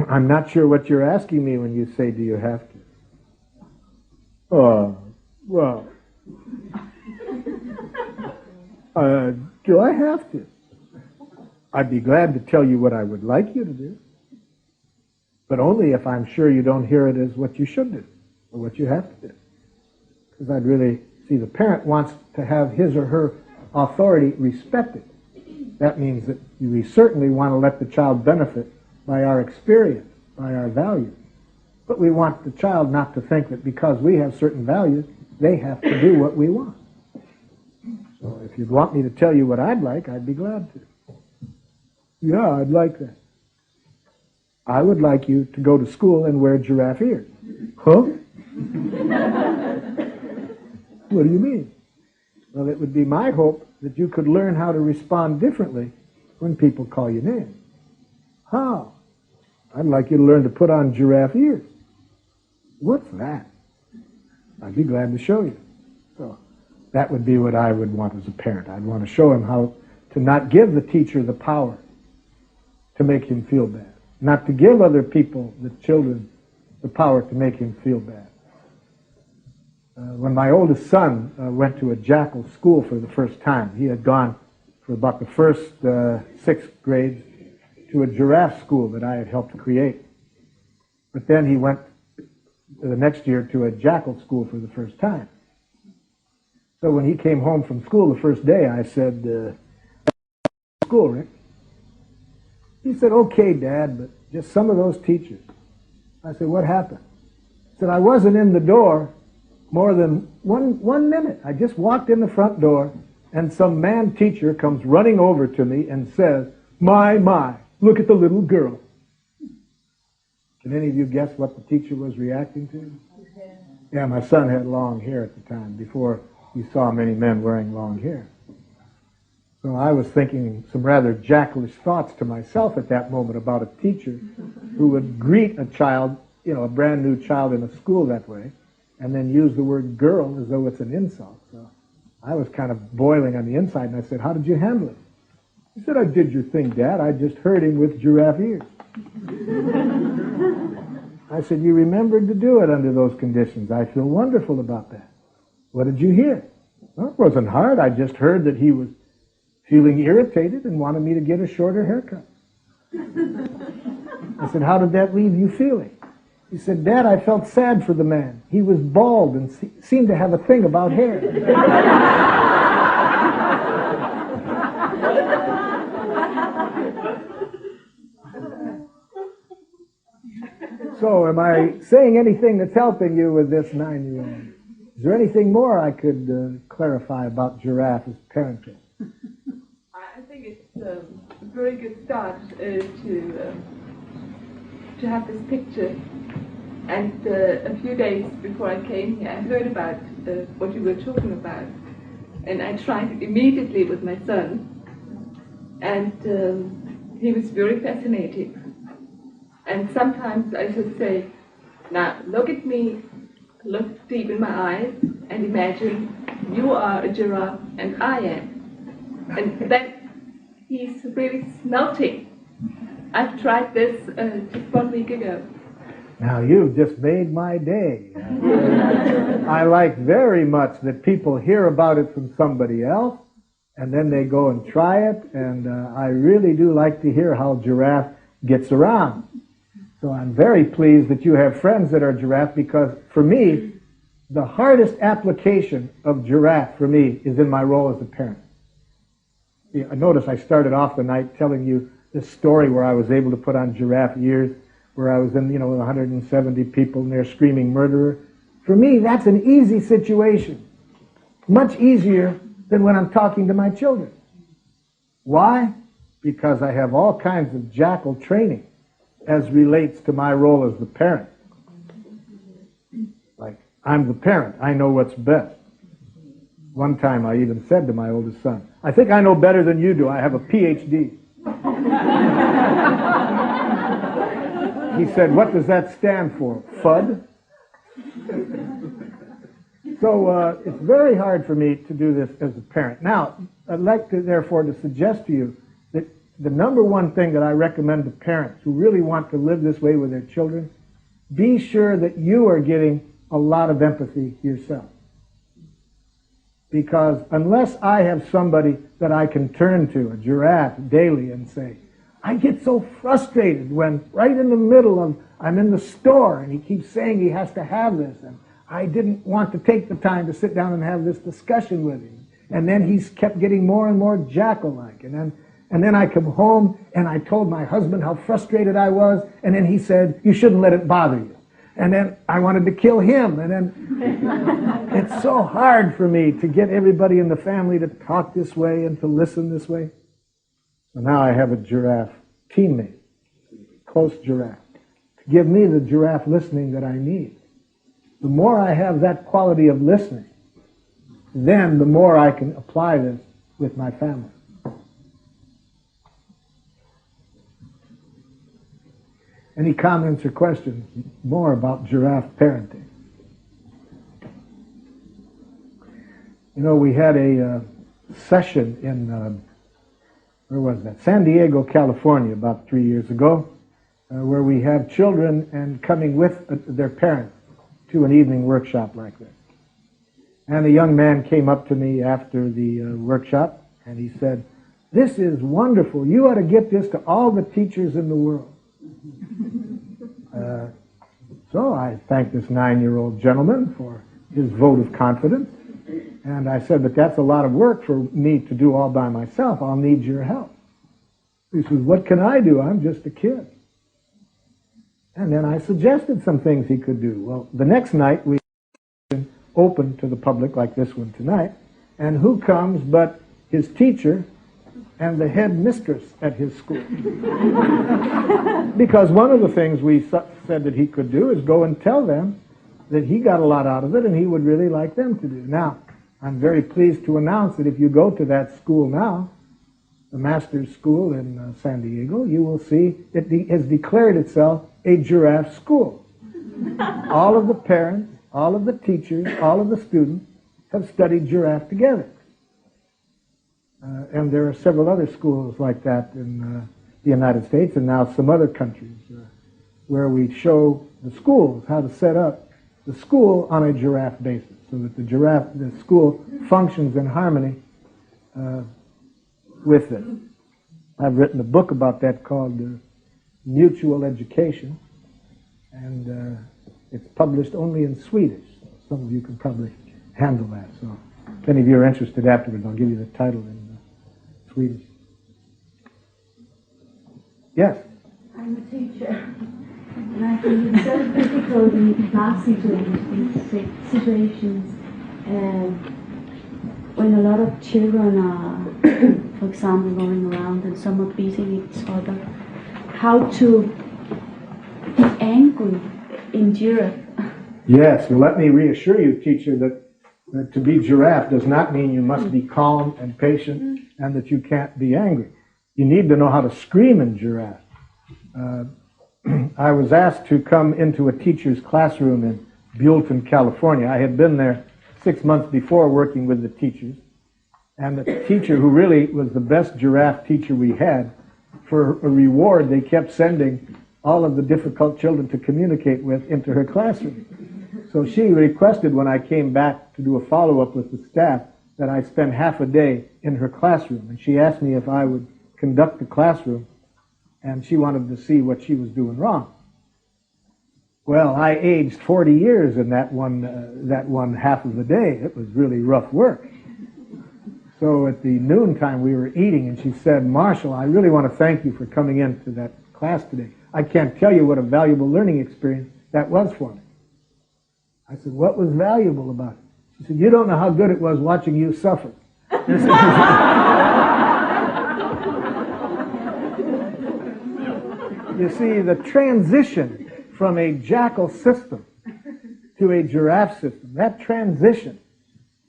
I'm not sure what you're asking me when you say, do you have to? Well, do I have to? I'd be glad to tell you what I would like you to do, but only if I'm sure you don't hear it as what you should do or what you have to do. Because I'd really see the parent wants to have his or her authority respected. That means that we certainly want to let the child benefit by our experience, by our value. But we want the child not to think that because we have certain values, they have to do what we want. So if you'd want me to tell you what I'd like, I'd be glad to. Yeah, I'd like that. I would like you to go to school and wear giraffe ears. Huh? What do you mean? Well, it would be my hope that you could learn how to respond differently when people call you names. How? I'd like you to learn to put on giraffe ears. What's that? I'd be glad to show you. So that would be what I would want as a parent. I'd want to show him how to not give the teacher the power to make him feel bad. Not to give other people, the children, the power to make him feel bad. When my oldest son went to a Jackal school for the first time, he had gone for about the first 6th grades to a giraffe school that I had helped create. But then he went the next year to a Jackal school for the first time. So when he came home from school the first day, I said, school, Rick? He said, okay, Dad, but just some of those teachers. I said, what happened? He said, I wasn't in the door more than one minute. I just walked in the front door, and some man teacher comes running over to me and says, my, look at the little girl. Can any of you guess what the teacher was reacting to? Yeah, my son had long hair at the time, before you saw many men wearing long hair. So I was thinking some rather jackalish thoughts to myself at that moment about a teacher who would greet a child, a brand new child in a school that way, and then use the word girl as though it's an insult. So I was kind of boiling on the inside, and I said, how did you handle it? He said, I did your thing, Dad. I just heard him with giraffe ears. I said, you remembered to do it under those conditions. I feel wonderful about that. What did you hear? Well, it wasn't hard. I just heard that he was feeling irritated and wanted me to get a shorter haircut. I said, how did that leave you feeling? He said, Dad, I felt sad for the man. He was bald and seemed to have a thing about hair. So am I saying anything that's helping you with this 9-year-old? Is there anything more I could clarify about Giraffe's parenting? I think it's a very good start to have this picture. And a few days before I came here, I heard about what you were talking about, and I tried it immediately with my son, and he was very fascinated. And sometimes I should say, now look at me, look deep in my eyes, and imagine you are a giraffe and I am. And then he's really melting. I've tried this just 1 week ago. Now you've just made my day. I like very much that people hear about it from somebody else, and then they go and try it, and I really do like to hear how Giraffe gets around. So I'm very pleased that you have friends that are Giraffe, because for me, the hardest application of Giraffe for me is in my role as a parent. Notice I started off the night telling you this story where I was able to put on giraffe ears, where I was in, 170 people and they're screaming murderer. For me, that's an easy situation. Much easier than when I'm talking to my children. Why? Because I have all kinds of Jackal training as relates to my role as the parent. Like, I'm the parent. I know what's best. One time I even said to my oldest son, I think I know better than you do. I have a PhD. He said, what does that stand for? FUD? So it's very hard for me to do this as a parent. Now, I'd like to, therefore, to suggest to you that the number one thing that I recommend to parents who really want to live this way with their children, be sure that you are getting a lot of empathy yourself. Because unless I have somebody that I can turn to, a giraffe, daily, and say, I get so frustrated when right in the middle of, I'm in the store and he keeps saying he has to have this, and I didn't want to take the time to sit down and have this discussion with him. And then he's kept getting more and more Jackal-like. And then I come home and I told my husband how frustrated I was, and then he said, you shouldn't let it bother you. And then I wanted to kill him. And then it's so hard for me to get everybody in the family to talk this way and to listen this way. So now I have a giraffe teammate, close giraffe, to give me the giraffe listening that I need. The more I have that quality of listening, then the more I can apply this with my family. Any comments or questions more about giraffe parenting? You know, we had a session in, where was that? San Diego, California, about 3 years ago, where we have children and coming with their parents to an evening workshop like this. And a young man came up to me after the workshop, and he said, "This is wonderful. You ought to get this to all the teachers in the world." So I thanked this 9-year-old gentleman for his vote of confidence. And I said, "But that's a lot of work for me to do all by myself. I'll need your help." He says, "What can I do? I'm just a kid." And then I suggested some things he could do. Well, the next night we open to the public like this one tonight. And who comes but his teacher and the head mistress at his school. Because one of the things we said that he could do is go and tell them that he got a lot out of it and he would really like them to do. Now, I'm very pleased to announce that if you go to that school now, the Master's School in San Diego, you will see it has declared itself a giraffe school. All of the parents, all of the teachers, all of the students have studied giraffe together. And there are several other schools like that in the United States and now some other countries where we show the schools how to set up the school on a giraffe basis so that the school functions in harmony with it. I've written a book about that called Mutual Education, and it's published only in Swedish. Some of you can probably handle that. So if any of you are interested afterwards, I'll give you the title in Swedish. Yes? I'm a teacher, and I think it's so difficult in class situations when a lot of children are, for example, going around and some are beating each other. How to be angry in giraffe? Yes, well, let me reassure you, teacher, that to be giraffe does not mean you must be calm and patient and that you can't be angry. You need to know how to scream in giraffe. I was asked to come into a teacher's classroom in Buellton, California. I had been there 6 months before working with the teachers. And the teacher who really was the best giraffe teacher we had, for a reward, they kept sending all of the difficult children to communicate with into her classroom. So she requested when I came back to do a follow-up with the staff that I spend half a day in her classroom. And she asked me if I would conduct the classroom, and she wanted to see what she was doing wrong. Well, I aged 40 years in that one half of the day. It was really rough work. So at the noontime we were eating, and she said, "Marshall, I really want to thank you for coming into that class today. I can't tell you what a valuable learning experience that was for me." I said, "What was valuable about it?" She said, "You don't know how good it was watching you suffer." You see, the transition from a jackal system to a giraffe system, that transition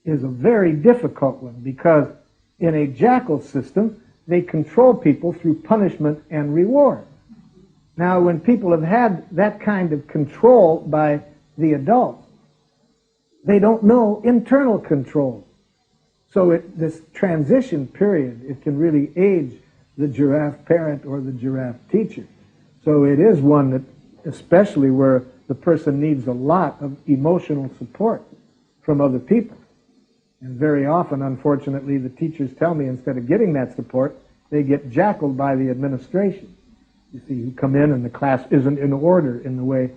is a very difficult one because in a jackal system, they control people through punishment and reward. Now, when people have had that kind of control by the adults, they don't know internal control. So this transition period, it can really age the giraffe parent or the giraffe teacher. So it is one that, especially where the person needs a lot of emotional support from other people. And very often, unfortunately, the teachers tell me instead of getting that support, they get jackaled by the administration. You see, who come in and the class isn't in order in the way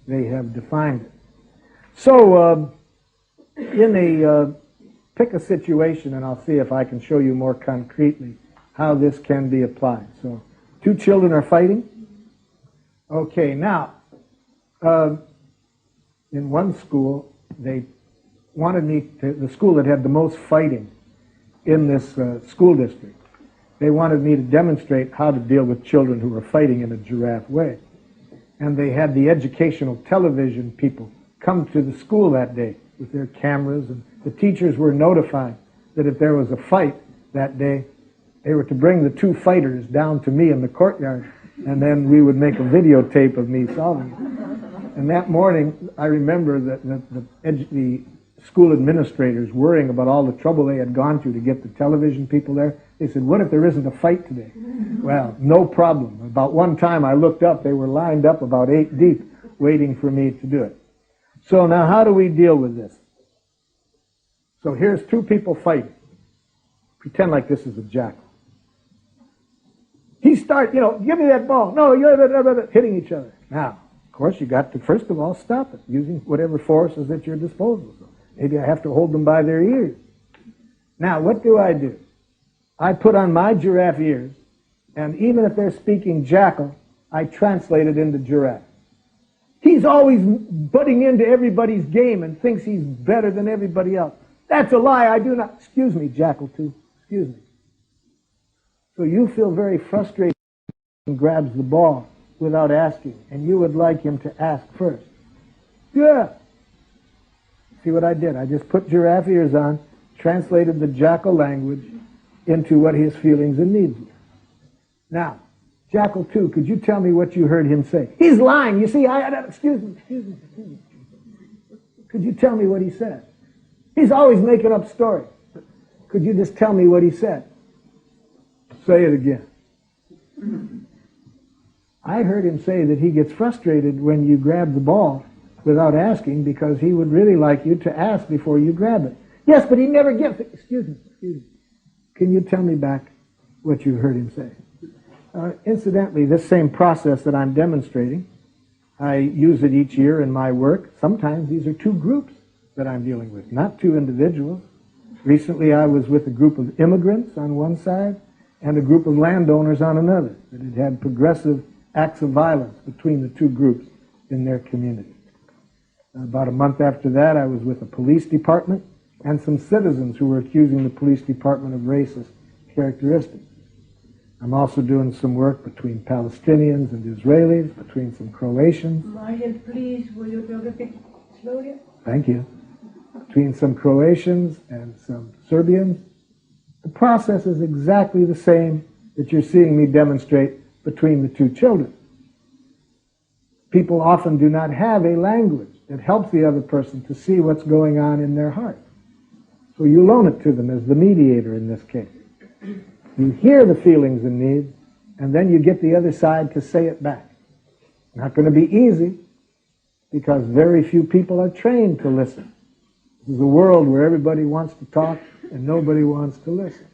they have defined it. So, pick a situation, and I'll see if I can show you more concretely how this can be applied. So, 2 children are fighting. Okay, now, in one school, they wanted me to, the school that had the most fighting in this school district, they wanted me to demonstrate how to deal with children who were fighting in a giraffe way. And they had the educational television people come to the school that day with their cameras, and the teachers were notified that if there was a fight that day, they were to bring the two fighters down to me in the courtyard, and then we would make a videotape of me solving it. And that morning, I remember that the school administrators, worrying about all the trouble they had gone to get the television people there, they said, what if there isn't a fight today? Well, no problem. About one time I looked up, they were lined up about 8 deep, waiting for me to do it. So now how do we deal with this? So here's two people fighting. Pretend like this is a jackal. He starts, give me that ball. No, you're hitting each other. Now, of course, you got to, first of all, stop it, using whatever force is at your disposal. So maybe I have to hold them by their ears. Now, what do? I put on my giraffe ears, and even if they're speaking jackal, I translate it into giraffe. He's always butting into everybody's game and thinks he's better than everybody else. That's a lie. I do not. Excuse me, jackal too. Excuse me. So you feel very frustrated and grabs the ball without asking, and you would like him to ask first. Yeah. See what I did? I just put giraffe ears on, translated the jackal language into what his feelings and needs were. Now, Jackal 2, could you tell me what you heard him say? He's lying. You see, excuse me. Could you tell me what he said? He's always making up stories. Could you just tell me what he said? Say it again. I heard him say that he gets frustrated when you grab the ball without asking, because he would really like you to ask before you grab it. Yes, but he never gives it. Excuse me. Can you tell me back what you heard him say? Incidentally, this same process that I'm demonstrating, I use it each year in my work. Sometimes these are two groups that I'm dealing with, not two individuals. Recently I was with a group of immigrants on one side and a group of landowners on another that had had progressive acts of violence between the two groups in their community. About a month after that, I was with a police department and some citizens who were accusing the police department of racist characteristics. I'm also doing some work between Palestinians and Israelis, between some Croatians. Marshall, please, will you talk a bit slowly? Thank you. Between some Croatians and some Serbians. The process is exactly the same that you're seeing me demonstrate between the two children. People often do not have a language that helps the other person to see what's going on in their heart. So you loan it to them as the mediator in this case. You hear the feelings and needs, and then you get the other side to say it back. Not going to be easy, because very few people are trained to listen. This is a world where everybody wants to talk and nobody wants to listen.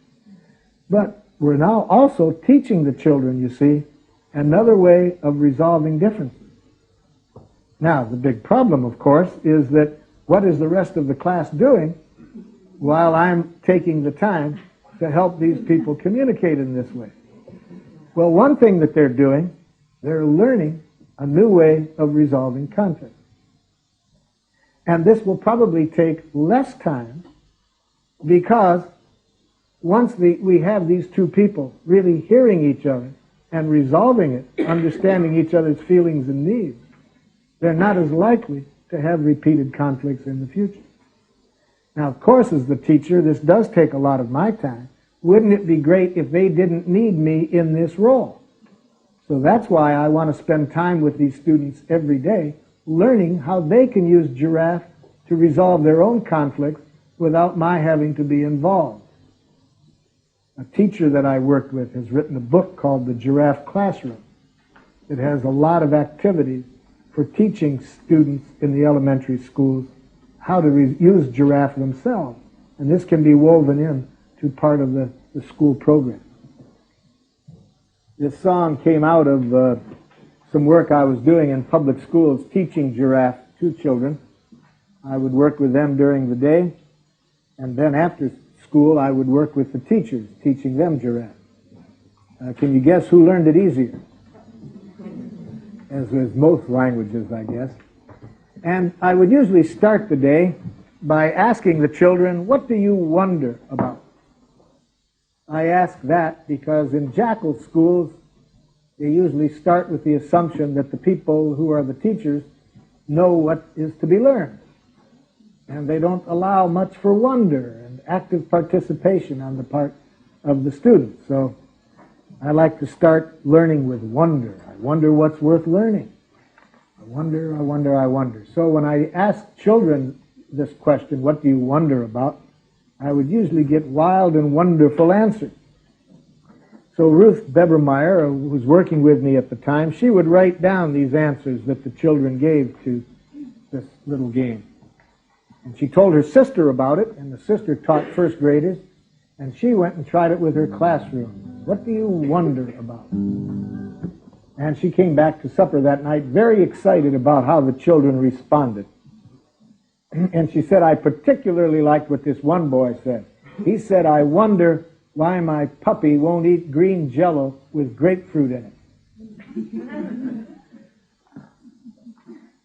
But we're now also teaching the children, you see, another way of resolving differences. Now, the big problem, of course, is that what is the rest of the class doing while I'm taking the time to help these people communicate in this way? Well, one thing that they're doing, they're learning a new way of resolving conflict. And this will probably take less time, because once we have these two people really hearing each other and resolving it, understanding each other's feelings and needs, they're not as likely to have repeated conflicts in the future. Now, of course, as the teacher, this does take a lot of my time. Wouldn't it be great if they didn't need me in this role? So that's why I want to spend time with these students every day, learning how they can use Giraffe to resolve their own conflicts without my having to be involved. A teacher that I worked with has written a book called The Giraffe Classroom. It has a lot of activities for teaching students in the elementary schools how to use Giraffe themselves. And this can be woven in to part of the school program. This song came out of some work I was doing in public schools teaching Giraffe to children. I would work with them during the day, and then after school I would work with the teachers teaching them Giraffe. Can you guess who learned it easier? As with most languages, I guess. And I would usually start the day by asking the children, what do you wonder about? I ask that because in Jackal schools, they usually start with the assumption that the people who are the teachers know what is to be learned. And they don't allow much for wonder and active participation on the part of the students. So I like to start learning with wonder. I wonder what's worth learning. I wonder, I wonder, I wonder. So when I ask children this question, what do you wonder about? I would usually get wild and wonderful answers. So Ruth Bebermeyer, who was working with me at the time, she would write down these answers that the children gave to this little game. And she told her sister about it, and the sister taught first graders, and she went and tried it with her classroom. What do you wonder about? And she came back to supper that night very excited about how the children responded. And she said, I particularly liked what this one boy said. He said, I wonder why my puppy won't eat green Jell-O with grapefruit in it.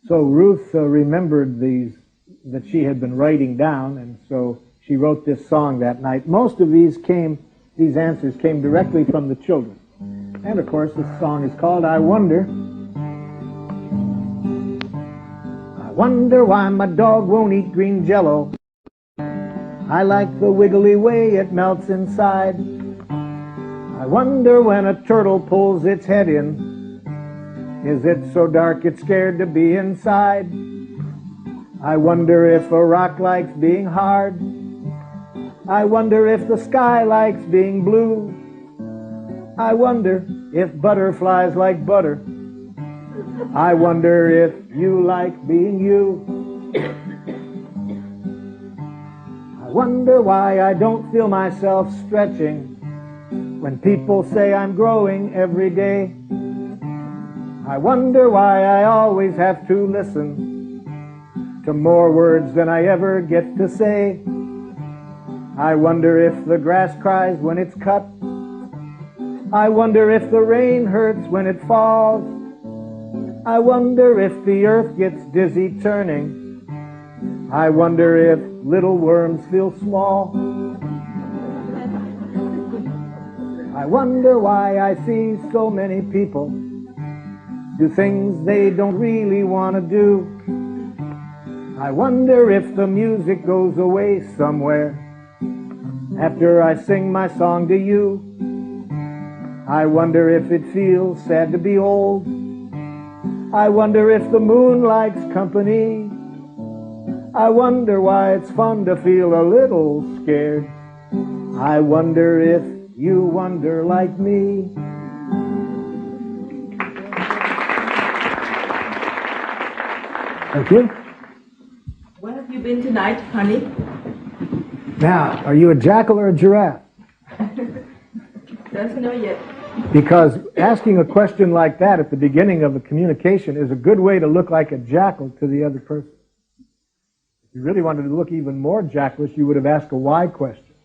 So Ruth remembered these that she had been writing down, and so she wrote this song that night. Most of these answers came directly from the children. And of course, this song is called I Wonder. I wonder why my dog won't eat green Jell-O. I like the wiggly way it melts inside. I wonder when a turtle pulls its head in, is it so dark it's scared to be inside? I wonder if a rock likes being hard. I wonder if the sky likes being blue. I wonder if butterflies like butter. I wonder if you like being you. I wonder why I don't feel myself stretching when people say I'm growing every day. I wonder why I always have to listen to more words than I ever get to say. I wonder if the grass cries when it's cut. I wonder if the rain hurts when it falls. I wonder if the earth gets dizzy turning. I wonder if little worms feel small. I wonder why I see so many people do things they don't really want to do. I wonder if the music goes away somewhere after I sing my song to you. I wonder if it feels sad to be old. I wonder if the moon likes company. I wonder why it's fun to feel a little scared. I wonder if you wonder like me. Thank you. Where have you been tonight, honey? Now, are you a jackal or a giraffe? Doesn't know yet. Because asking a question like that at the beginning of a communication is a good way to look like a jackal to the other person. If you really wanted to look even more jackalish, you would have asked a why question.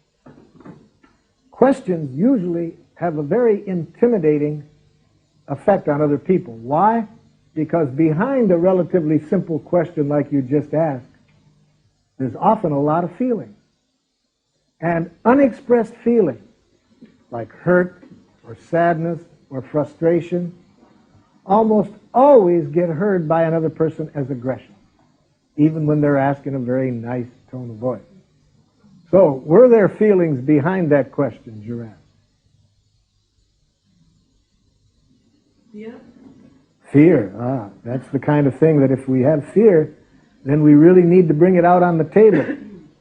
Questions usually have a very intimidating effect on other people. Why? Because behind a relatively simple question like you just asked, there's often a lot of feeling. And unexpressed feeling, like hurt or sadness or frustration, almost always get heard by another person as aggression, even when they're asked in a very nice tone of voice. So, were there feelings behind that question, Giraffe? Yeah. Fear. That's the kind of thing that if we have fear, then we really need to bring it out on the table,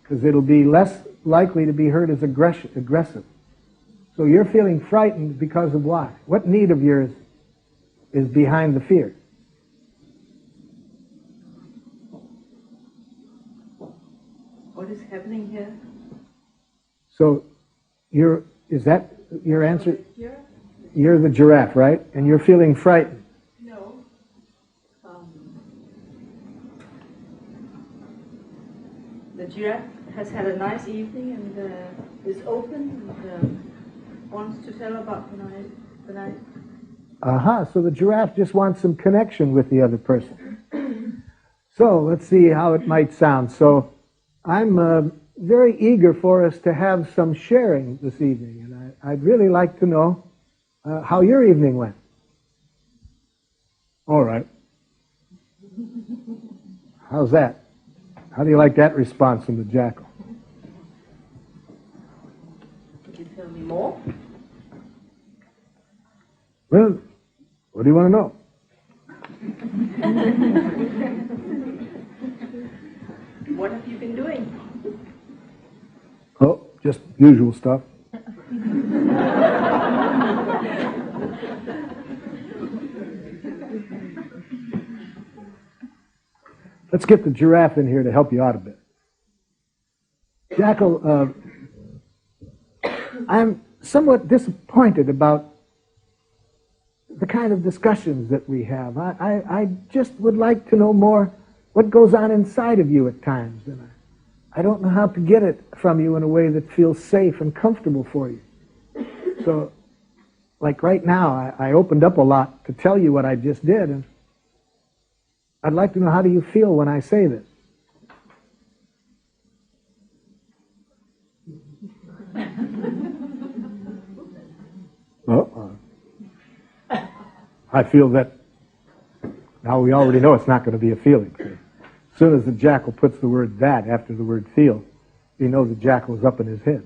because it'll be less likely to be heard as aggressive. So you're feeling frightened because of why? What need of yours is behind the fear? What is happening here? So is that your answer? Yeah. You're the giraffe, right? And you're feeling frightened. No. The giraffe has had a nice evening and is open and wants to tell about the night. So the giraffe just wants some connection with the other person. So let's see how it might sound. So I'm very eager for us to have some sharing this evening, and I'd really like to know how your evening went. All right. How's that? How do you like that response from the Jackal? Can you tell me more? Well, what do you want to know? What have you been doing? Oh, just usual stuff. Let's get the Giraffe in here to help you out a bit. Jackal, I'm somewhat disappointed about the kind of discussions that we have. I just would like to know more what goes on inside of you at times. And I don't know how to get it from you in a way that feels safe and comfortable for you. So, like right now, I opened up a lot to tell you what I just did, and I'd like to know, how do you feel when I say this? Well, I feel that now we already know it's not going to be a feeling. See? As soon as the Jackal puts the word "that" after the word "feel," you know the Jackal's up in his head.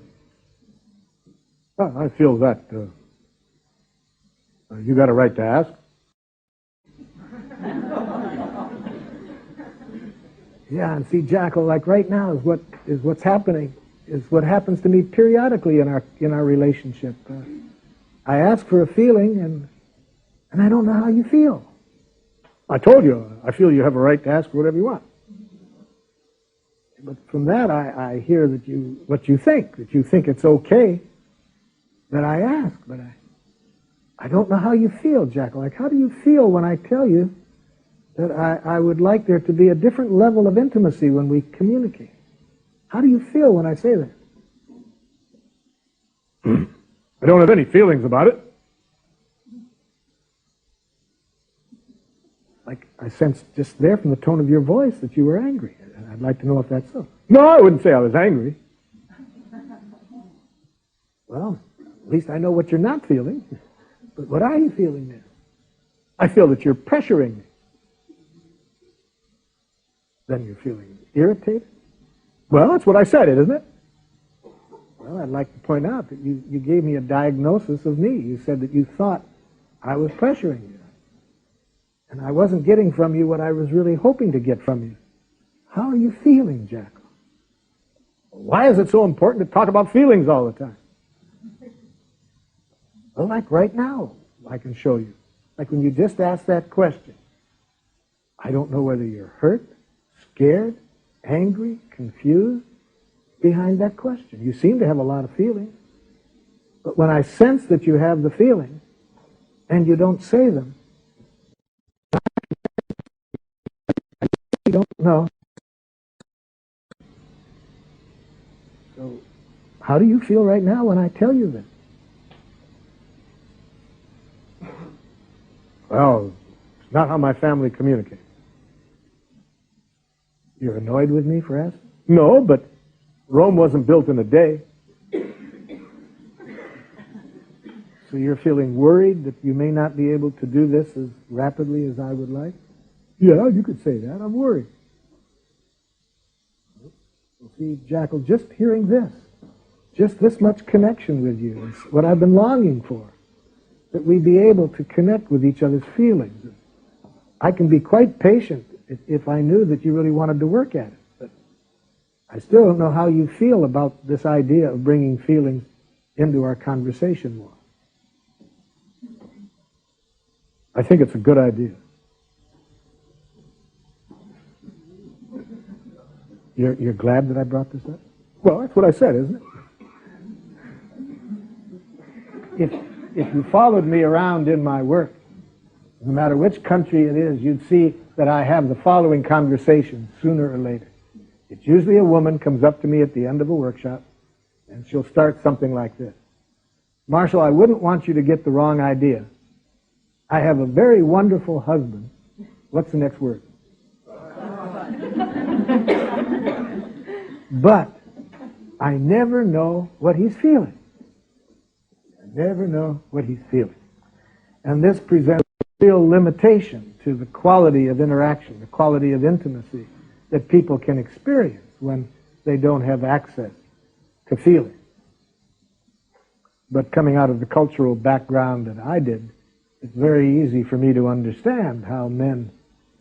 Oh, I feel that you got a right to ask. Yeah, and see, Jackal, like right now is what's happening, is what happens to me periodically in our relationship. I ask for a feeling, and I don't know how you feel. I told you, I feel you have a right to ask for whatever you want. But from that, I hear that what you think it's okay that I ask, but I don't know how you feel, Jackal. Like, how do you feel when I tell you that I would like there to be a different level of intimacy when we communicate? How do you feel when I say that? I don't have any feelings about it. Like, I sensed just there from the tone of your voice that you were angry. I'd like to know if that's so. No, I wouldn't say I was angry. Well, at least I know what you're not feeling. But what are you feeling then? I feel that you're pressuring me. Then you're feeling irritated? Well, that's what I said, isn't it? Well, I'd like to point out that you gave me a diagnosis of me. You said that you thought I was pressuring you. And I wasn't getting from you what I was really hoping to get from you. How are you feeling, Jackal? Why is it so important to talk about feelings all the time? Well, like right now, I can show you. Like when you just asked that question. I don't know whether you're hurt, scared, angry, confused behind that question. You seem to have a lot of feelings. But when I sense that you have the feeling and you don't say them, you don't know. So how do you feel right now when I tell you that? Well, it's not how my family communicates. You're annoyed with me for asking? No, but Rome wasn't built in a day. So you're feeling worried that you may not be able to do this as rapidly as I would like? Yeah, you could say that. I'm worried. Well, see, Jackal, just hearing this, just this much connection with you is what I've been longing for. That we be able to connect with each other's feelings. I can be quite patient if I knew that you really wanted to work at it. But I still don't know how you feel about this idea of bringing feelings into our conversation more. I think it's a good idea. You're glad that I brought this up? Well, that's what I said, isn't it? If you followed me around in my work, no matter which country it is, you'd see that I have the following conversation sooner or later. It's usually a woman comes up to me at the end of a workshop, and she'll start something like this. Marshall, I wouldn't want you to get the wrong idea. I have a very wonderful husband. What's the next word? But I never know what he's feeling. I never know what he's feeling. And this presents a real limitation to the quality of interaction, the quality of intimacy that people can experience when they don't have access to feeling. But coming out of the cultural background that I did, it's very easy for me to understand how men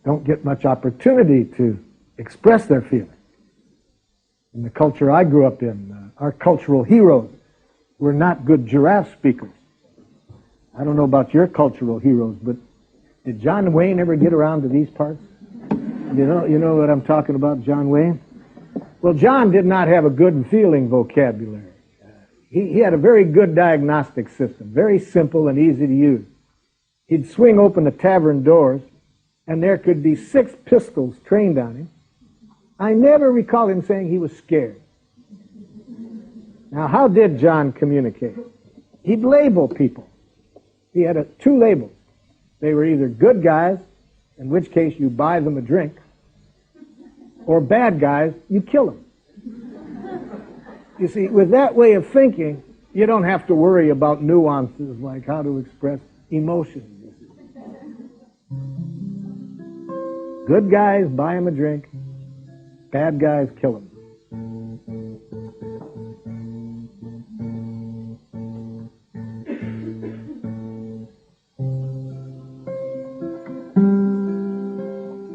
don't get much opportunity to express their feelings. In the culture I grew up in, our cultural heroes were not good giraffe speakers. I don't know about your cultural heroes, but did John Wayne ever get around to these parts? You know what I'm talking about, John Wayne? Well, John did not have a good feeling vocabulary. He had a very good diagnostic system, very simple and easy to use. He'd swing open the tavern doors, and there could be 6 pistols trained on him. I never recall him saying he was scared. Now, how did John communicate? He'd label people. He had 2 labels. They were either good guys, in which case you buy them a drink, or bad guys, you kill them. You see, with that way of thinking, you don't have to worry about nuances like how to express emotions. Good guys, buy them a drink. Bad guys, kill them.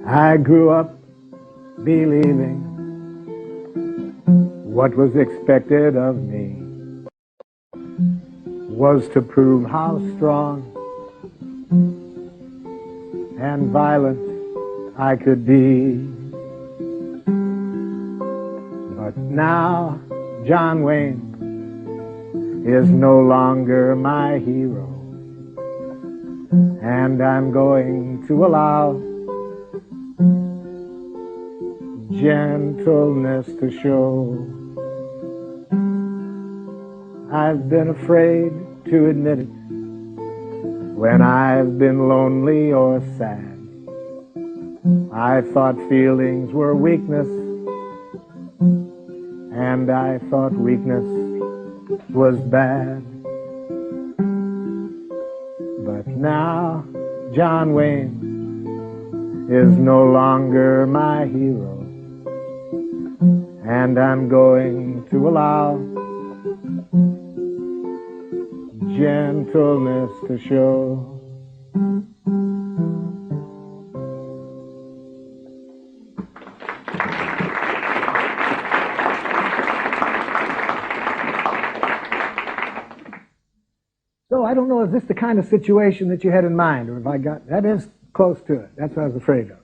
I grew up believing what was expected of me was to prove how strong and violent I could be. But now John Wayne is no longer my hero, and I'm going to allow gentleness to show. I've been afraid to admit it when I've been lonely or sad. I thought feelings were weakness, and I thought weakness was bad. But now John Wayne is no longer my hero, and I'm going to allow gentleness to show. So I don't know, is this the kind of situation that you had in mind, or have I got, that is close to it. That's what I was afraid of.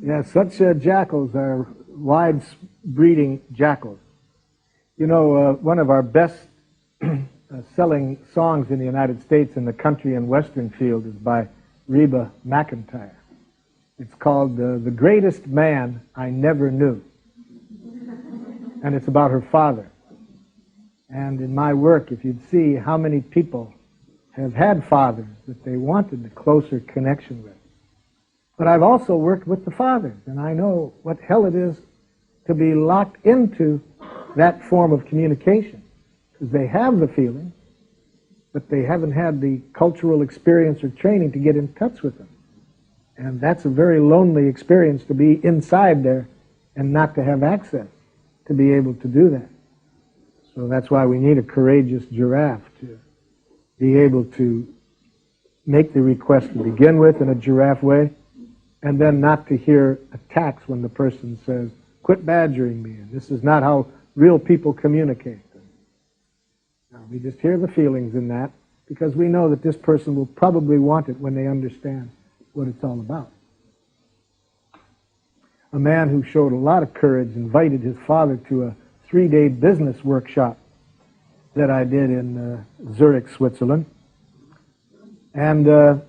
Yeah, such jackals are wide breeding jackals. You know, one of our best selling songs in the United States in the country and western field is by Reba McEntire. It's called The Greatest Man I Never Knew. And it's about her father. And in my work, if you'd see how many people have had fathers that they wanted a closer connection with. But I've also worked with the fathers, and I know what hell it is to be locked into that form of communication. Because they have the feeling, but they haven't had the cultural experience or training to get in touch with them. And that's a very lonely experience, to be inside there and not to have access to be able to do that. So that's why we need a courageous giraffe to be able to make the request to begin with in a giraffe way, and then not to hear attacks when the person says, quit badgering me, and this is not how real people communicate. Now, we just hear the feelings in that, because we know that this person will probably want it when they understand what it's all about. A man who showed a lot of courage invited his father to a 3-day business workshop that I did in Zurich, Switzerland. And at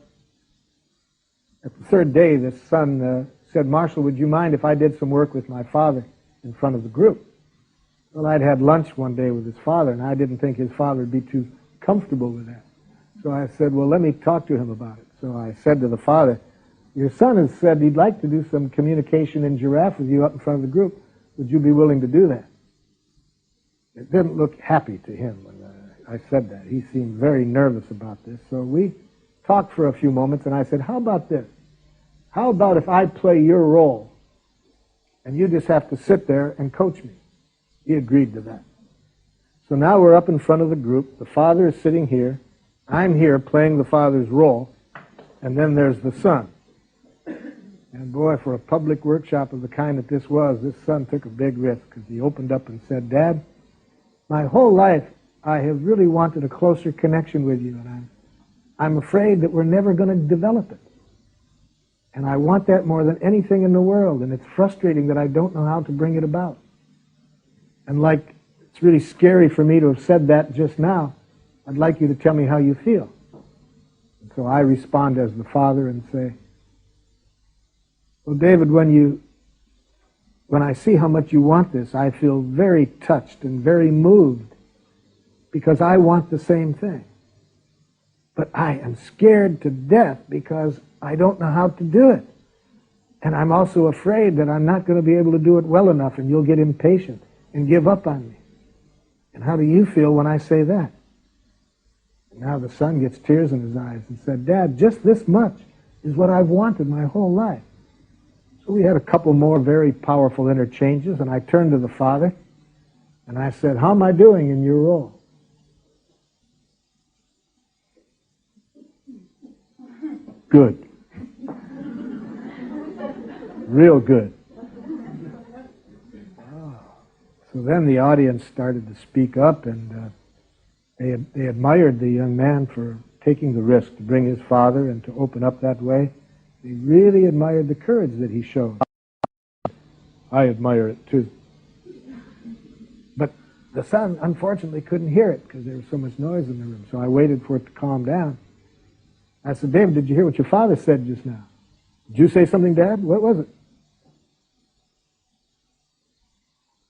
the 3rd day, this son said, Marshall, would you mind if I did some work with my father in front of the group? Well, I'd had lunch one day with his father, and I didn't think his father would be too comfortable with that. So I said, well, let me talk to him about it. So I said to the father, your son has said he'd like to do some communication in giraffe with you up in front of the group. Would you be willing to do that? It didn't look happy to him when I said that. He seemed very nervous about this. So we talked for a few moments, and I said, how about this? How about if I play your role, and you just have to sit there and coach me? He agreed to that. So now we're up in front of the group. The father is sitting here. I'm here playing the father's role, and then there's the son. And boy, for a public workshop of the kind that this was, this son took a big risk, because he opened up and said, Dad, my whole life I have really wanted a closer connection with you, and I'm afraid that we're never going to develop it. And I want that more than anything in the world, and it's frustrating that I don't know how to bring it about. And like, it's really scary for me to have said that just now. I'd like you to tell me how you feel. And so I respond as the father and say, well, David, when I see how much you want this, I feel very touched and very moved, because I want the same thing. But I am scared to death because I don't know how to do it. And I'm also afraid that I'm not going to be able to do it well enough, and you'll get impatient and give up on me. And how do you feel when I say that? And now the son gets tears in his eyes and said, Dad, just this much is what I've wanted my whole life. So we had a couple more very powerful interchanges, and I turned to the father, and I said, how am I doing in your role? Good. Real good. So then the audience started to speak up, and they admired the young man for taking the risk to bring his father and to open up that way. They really admired the courage that he showed. I admire it too. But the son, unfortunately, couldn't hear it because there was so much noise in the room. So I waited for it to calm down. I said, David, did you hear what your father said just now? Did you say something, Dad? What was it?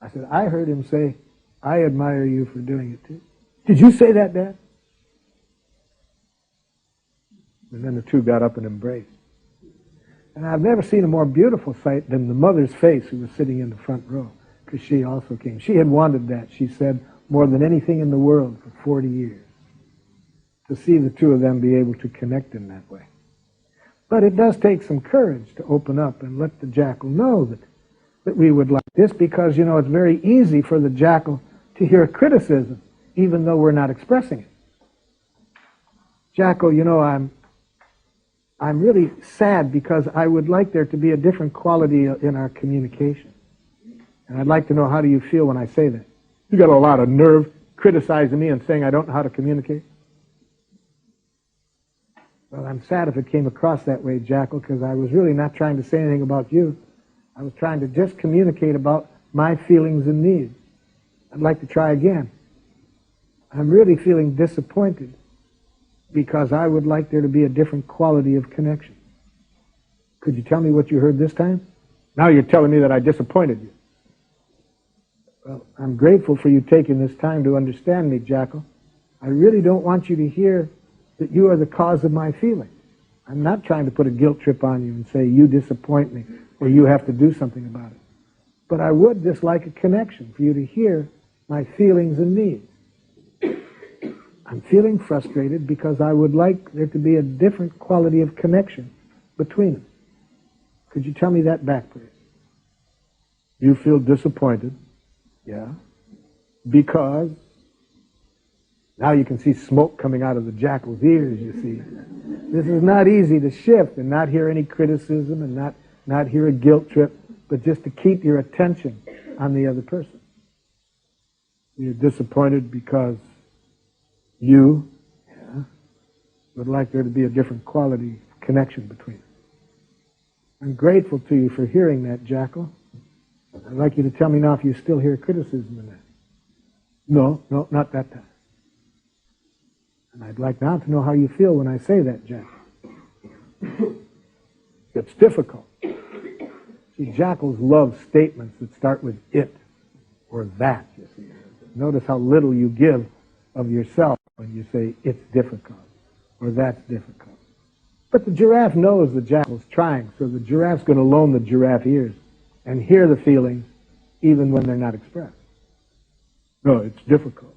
I said, I heard him say, I admire you for doing it too. Did you say that, Dad? And then the two got up and embraced. And I've never seen a more beautiful sight than the mother's face who was sitting in the front row, because she also came. She had wanted that, she said, more than anything in the world for 40 years, to see the two of them be able to connect in that way. But it does take some courage to open up and let the jackal know that we would like this, because, you know, it's very easy for the jackal to hear criticism, even though we're not expressing it. Jackal, you know, I'm really sad because I would like there to be a different quality in our communication. And I'd like to know, how do you feel when I say that? You got a lot of nerve criticizing me and saying I don't know how to communicate? Well, I'm sad if it came across that way, Jackal, because I was really not trying to say anything about you. I was trying to just communicate about my feelings and needs. I'd like to try again. I'm really feeling disappointed because I would like there to be a different quality of connection. Could you tell me what you heard this time? Now you're telling me that I disappointed you. Well, I'm grateful for you taking this time to understand me, Jackal. I really don't want you to hear that you are the cause of my feelings. I'm not trying to put a guilt trip on you and say you disappoint me or you have to do something about it. But I would just like a connection for you to hear my feelings and needs. I'm feeling frustrated because I would like there to be a different quality of connection between us. Could you tell me that back, please? You feel disappointed. Yeah. Because now you can see smoke coming out of the jackal's ears, you see. This is not easy to shift and not hear any criticism and not hear a guilt trip, but just to keep your attention on the other person. You're disappointed because you would like there to be a different quality connection between us. I'm grateful to you for hearing that, Jackal. I'd like you to tell me now if you still hear criticism in that. No, not that time. And I'd like now to know how you feel when I say that, Jackal. It's difficult. See, jackals love statements that start with it or that, you see. Notice how little you give of yourself when you say it's difficult or that's difficult. But the giraffe knows the jackal's trying, so the giraffe's going to loan the giraffe ears and hear the feelings even when they're not expressed. No, it's difficult.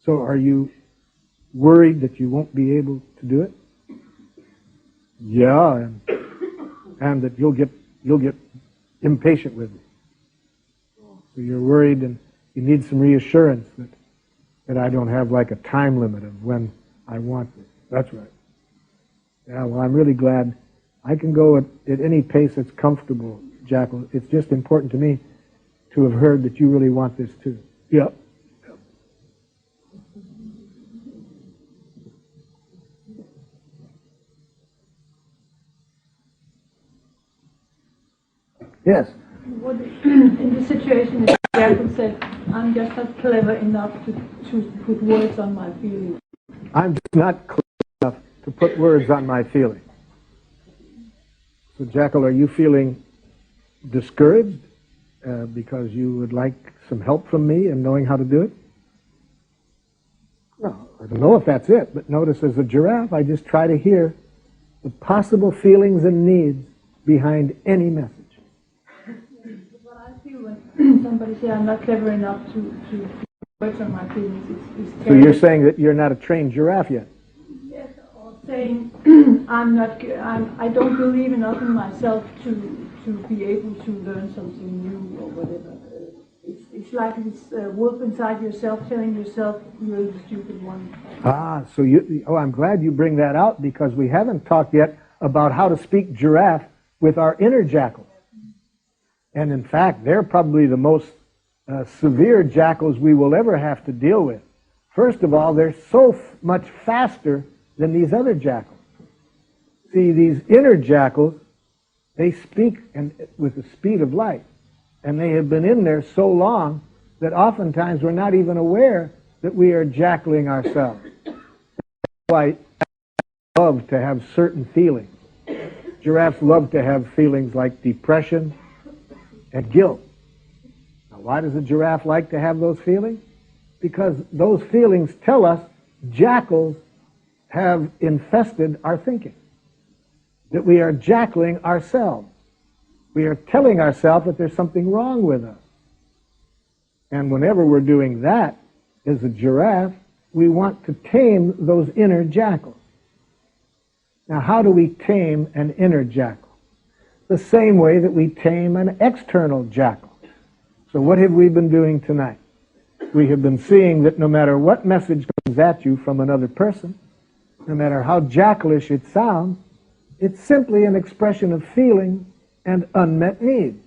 So are you worried that you won't be able to do it? Yeah, and that you'll get impatient with me. So you're worried and you need some reassurance that I don't have like a time limit of when I want it. That's right. Yeah, well, I'm really glad I can go at any pace that's comfortable, Jackal. It's just important to me to have heard that you really want this too. Yep. Yes. What in this situation, if Jackal said, I'm just not clever enough to put words on my feelings. I'm just not clever enough to put words on my feelings. So, Jackal, are you feeling discouraged because you would like some help from me in knowing how to do it? No, I don't know if that's it, but notice as a giraffe, I just try to hear the possible feelings and needs behind any message. What I feel when somebody says I'm not clever enough to put words on my feelings is So you're saying that you're not a trained giraffe yet? Yes, or saying I don't believe enough in myself to be able to learn something new or whatever. It's like this wolf inside yourself telling yourself you're the stupid one. Ah, so I'm glad you bring that out, because we haven't talked yet about how to speak giraffe with our inner jackals. And in fact, they're probably the most severe jackals we will ever have to deal with. First of all, they're so much faster than these other jackals. See, these inner jackals, they speak with the speed of light. And they have been in there so long that oftentimes we're not even aware that we are jackaling ourselves. That's why giraffes love to have certain feelings. Giraffes love to have feelings like depression and guilt. Now, why does a giraffe like to have those feelings? Because those feelings tell us jackals have infested our thinking, that we are jackaling ourselves. We are telling ourselves that there's something wrong with us. And whenever we're doing that, as a giraffe, we want to tame those inner jackals. Now, how do we tame an inner jackal? The same way that we tame an external jackal. So what have we been doing tonight? We have been seeing that no matter what message comes at you from another person, no matter how jackalish it sounds, it's simply an expression of feeling and unmet needs.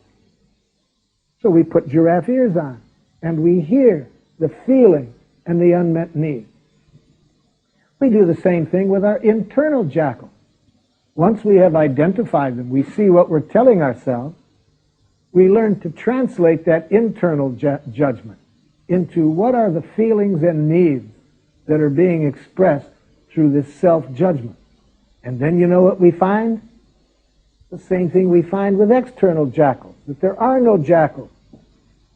So we put giraffe ears on, and we hear the feeling and the unmet needs. We do the same thing with our internal jackal. Once we have identified them, we see what we're telling ourselves, we learn to translate that internal judgment into what are the feelings and needs that are being expressed through this self-judgment. And then you know what we find? The same thing we find with external jackals, that there are no jackals.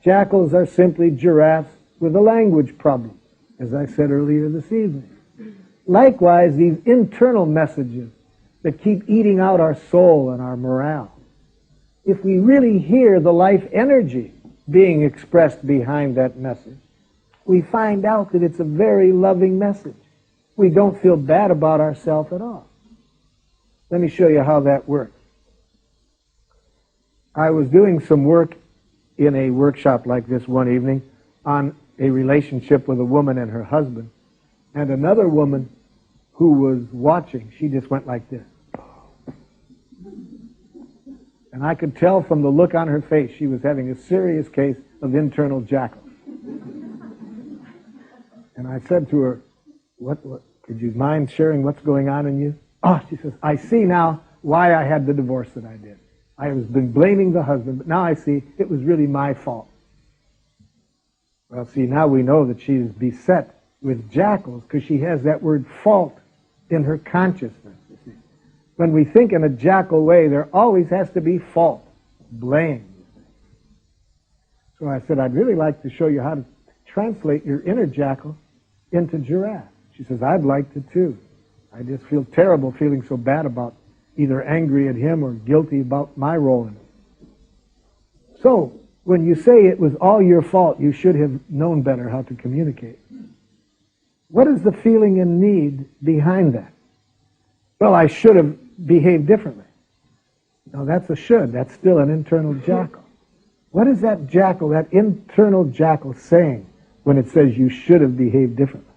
Jackals are simply giraffes with a language problem, as I said earlier this evening. Likewise, these internal messages that keep eating out our soul and our morale, if we really hear the life energy being expressed behind that message, we find out that it's a very loving message. We don't feel bad about ourselves at all. Let me show you how that works. I was doing some work in a workshop like this one evening on a relationship with a woman and her husband, and another woman who was watching, she just went like this. And I could tell from the look on her face she was having a serious case of internal jackal. And I said to her, what, could you mind sharing what's going on in you? Oh, she says, I see now why I had the divorce that I did. I have been blaming the husband, but now I see it was really my fault. Well, see, now we know that she's beset with jackals because she has that word fault in her consciousness, you see. When we think in a jackal way, there always has to be fault, blame. So I said, I'd really like to show you how to translate your inner jackal into giraffe. She says, I'd like to too. I just feel terrible feeling so bad about either angry at him or guilty about my role in it. So when you say it was all your fault, you should have known better how to communicate. What is the feeling and need behind that? Well, I should have behaved differently. No, that's a should. That's still an internal jackal. What is that jackal, that internal jackal, saying when it says you should have behaved differently?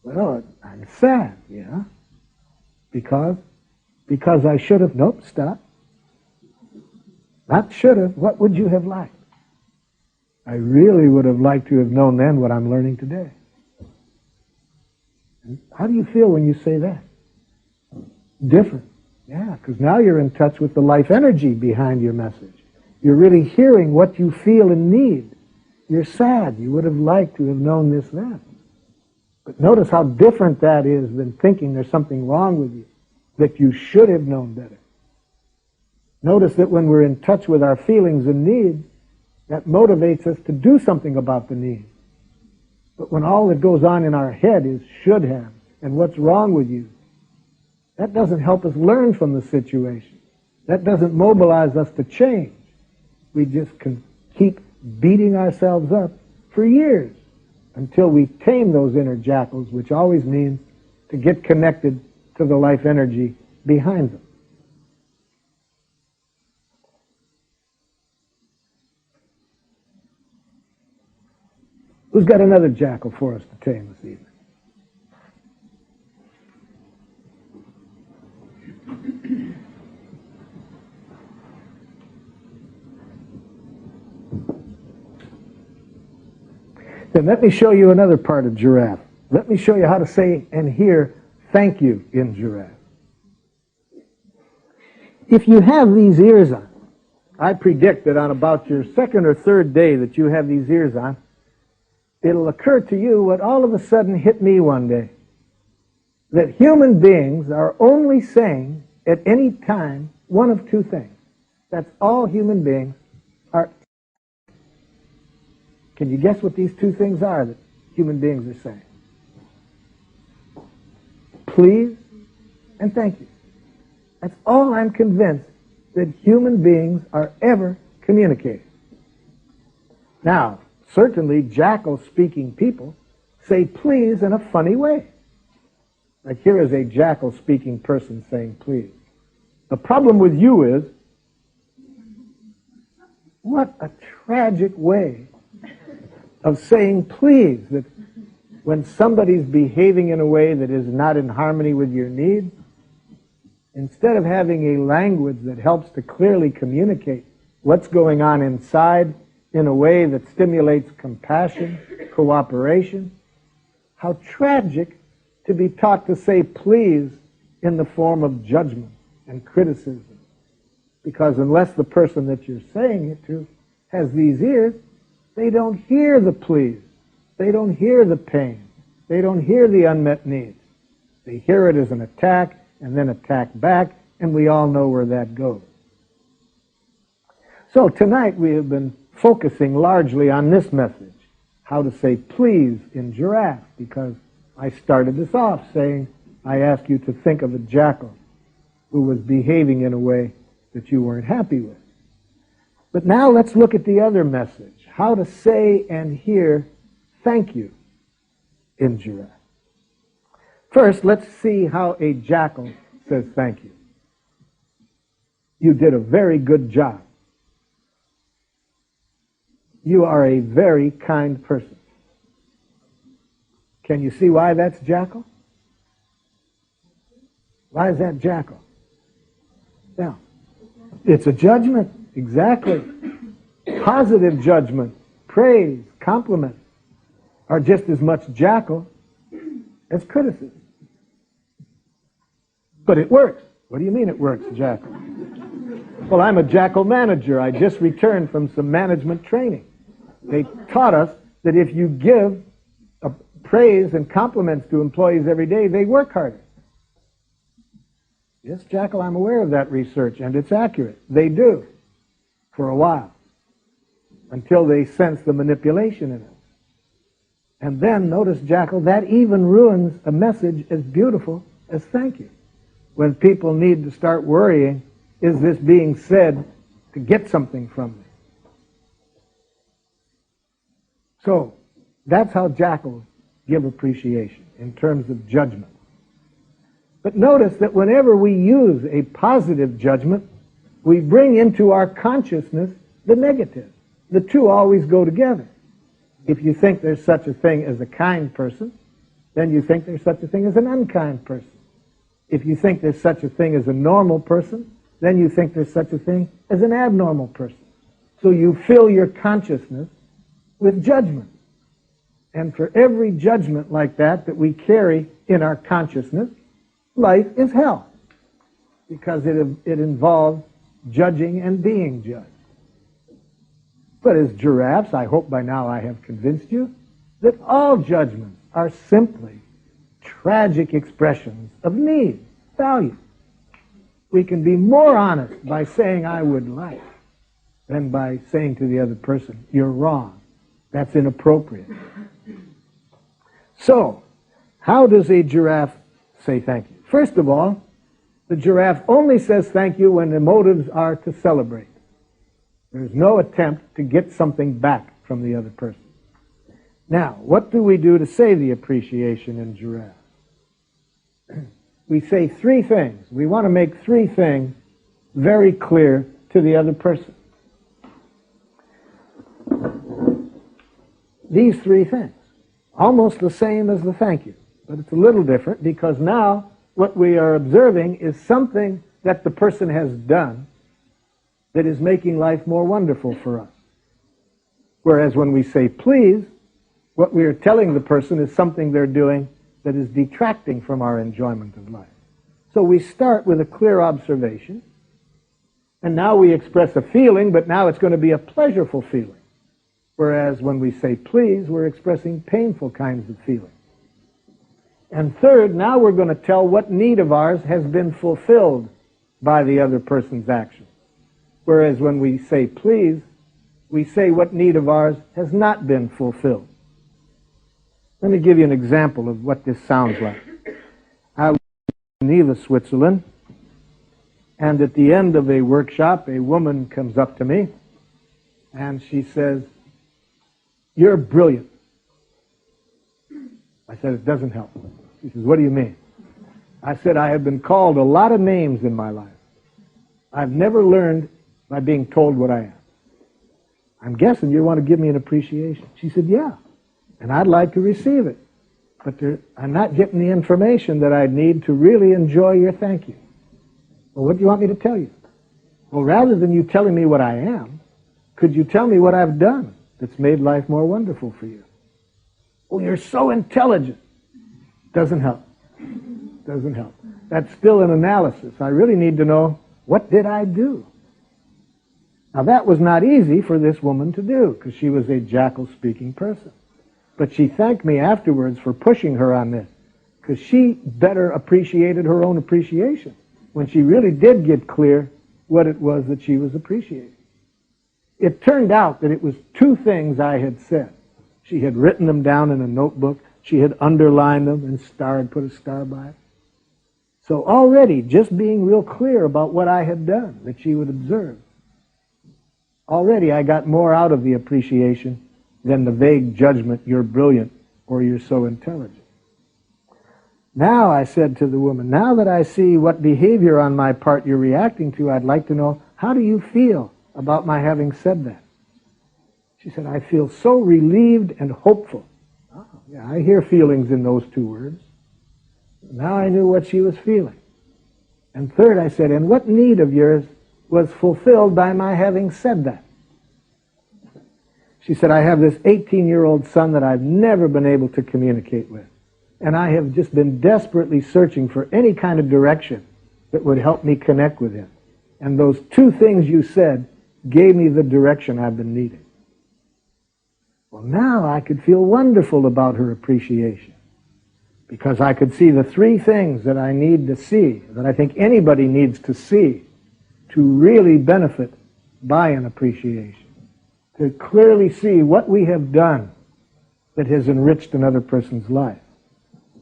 Well, I'm sad, yeah. Because I should have. Nope, stop. Not should have. What would you have liked? I really would have liked to have known then what I'm learning today. How do you feel when you say that? Different. Yeah, because now you're in touch with the life energy behind your message. You're really hearing what you feel and need. You're sad. You would have liked to have known this then. But notice how different that is than thinking there's something wrong with you, that you should have known better. Notice that when we're in touch with our feelings and needs, that motivates us to do something about the need. But when all that goes on in our head is should have, and what's wrong with you, that doesn't help us learn from the situation. That doesn't mobilize us to change. We just can keep beating ourselves up for years until we tame those inner jackals, which always means to get connected to the life energy behind them. Who's got another jackal for us to tame this evening? Then let me show you another part of giraffe. Let me show you how to say and hear thank you in giraffe. If you have these ears on, I predict that on about your second or third day that you have these ears on, it'll occur to you what all of a sudden hit me one day. That human beings are only saying at any time one of two things. That's all human beings are. Can you guess what these two things are that human beings are saying? Please and thank you. That's all I'm convinced that human beings are ever communicating. Now, certainly jackal-speaking people say please in a funny way. Like here is a jackal-speaking person saying please. The problem with you is, what a tragic way of saying please, that when somebody's behaving in a way that is not in harmony with your needs, instead of having a language that helps to clearly communicate what's going on inside in a way that stimulates compassion, cooperation, how tragic to be taught to say please in the form of judgment and criticism. Because unless the person that you're saying it to has these ears, they don't hear the pleas. They don't hear the pain. They don't hear the unmet needs. They hear it as an attack and then attack back, and we all know where that goes. So tonight we have been focusing largely on this message, how to say please in giraffe, because I started this off saying I asked you to think of a jackal who was behaving in a way that you weren't happy with. But now let's look at the other message, how to say and hear thank you in giraffe. First, let's see how a jackal says thank you. You did a very good job. You are a very kind person. Can you see why that's jackal? Why is that jackal? Now, it's a judgment, exactly. Positive judgment, praise, compliment are just as much jackal as criticism. But it works. What do you mean it works, jackal? Well, I'm a jackal manager. I just returned from some management training. They taught us that if you give praise and compliments to employees every day, they work harder. Yes, Jackal, I'm aware of that research, and it's accurate. They do, for a while, until they sense the manipulation in it. And then, notice, Jackal, that even ruins a message as beautiful as thank you. When people need to start worrying, is this being said to get something from me. So that's how jackals give appreciation in terms of judgment. But notice that whenever we use a positive judgment, we bring into our consciousness the negative. The two always go together. If you think there's such a thing as a kind person, then you think there's such a thing as an unkind person. If you think there's such a thing as a normal person, then you think there's such a thing as an abnormal person. So you fill your consciousness with judgment. And for every judgment like that we carry in our consciousness, life is hell. Because it involves judging and being judged. But as giraffes, I hope by now I have convinced you that all judgments are simply tragic expressions of need, value. We can be more honest by saying I would like than by saying to the other person, you're wrong. That's inappropriate. So, how does a giraffe say thank you? First of all, the giraffe only says thank you when the motives are to celebrate. There's no attempt to get something back from the other person. Now, what do we do to say the appreciation in giraffe? We say three things. We want to make three things very clear to the other person. These three things. Almost the same as the thank you. But it's a little different because now what we are observing is something that the person has done that is making life more wonderful for us. Whereas when we say please, what we are telling the person is something they're doing that is detracting from our enjoyment of life. So we start with a clear observation, and now we express a feeling, but now it's going to be a pleasureful feeling. Whereas when we say please, we're expressing painful kinds of feelings. And third, now we're going to tell what need of ours has been fulfilled by the other person's action. Whereas when we say please, we say what need of ours has not been fulfilled. Let me give you an example of what this sounds like. I was in Geneva, Switzerland, and at the end of a workshop, a woman comes up to me, and she says, "You're brilliant." I said, "It doesn't help." She says, "What do you mean?" I said, "I have been called a lot of names in my life. I've never learned by being told what I am. I'm guessing you want to give me an appreciation." She said, "Yeah, and I'd like to receive it. But I'm not getting the information that I need to really enjoy your thank you." "Well, what do you want me to tell you?" "Well, rather than you telling me what I am, could you tell me what I've done that's made life more wonderful for you?" "Oh, you're so intelligent." Doesn't help. Doesn't help. That's still an analysis. I really need to know, what did I do? Now, that was not easy for this woman to do, because she was a jackal-speaking person. But she thanked me afterwards for pushing her on this, because she better appreciated her own appreciation when she really did get clear what it was that she was appreciating. It turned out that it was two things I had said. She had written them down in a notebook. She had underlined them and put a star by it. So already, just being real clear about what I had done, that she would observe, already I got more out of the appreciation than the vague judgment, "You're brilliant," or "You're so intelligent." Now, I said to the woman, now that I see what behavior on my part you're reacting to, I'd like to know, how do you feel about my having said that? She said, "I feel so relieved and hopeful." Oh, yeah, I hear feelings in those two words. Now I knew what she was feeling. And third, I said, "And what need of yours was fulfilled by my having said that?" She said, "I have this 18-year-old son that I've never been able to communicate with. And I have just been desperately searching for any kind of direction that would help me connect with him. And those two things you said gave me the direction I've been needing." Well, now I could feel wonderful about her appreciation, because I could see the three things that I need to see, that I think anybody needs to see to really benefit by an appreciation. To clearly see what we have done that has enriched another person's life.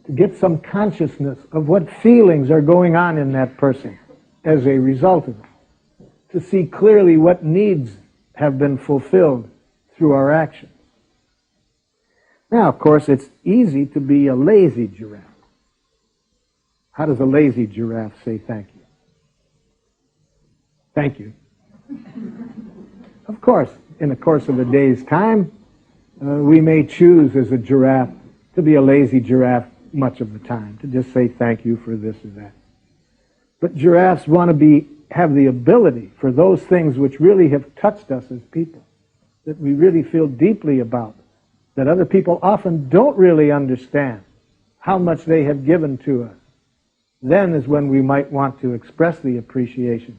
To get some consciousness of what feelings are going on in that person as a result of it. to see clearly what needs have been fulfilled through our actions. Now, of course, it's easy to be a lazy giraffe. How does a lazy giraffe say thank you? Thank you. Of course, in the course of a day's time, we may choose as a giraffe to be a lazy giraffe much of the time, to just say thank you for this or that. But giraffes want to have the ability for those things which really have touched us as people, that we really feel deeply about, that other people often don't really understand how much they have given to us. Then is when we might want to express the appreciation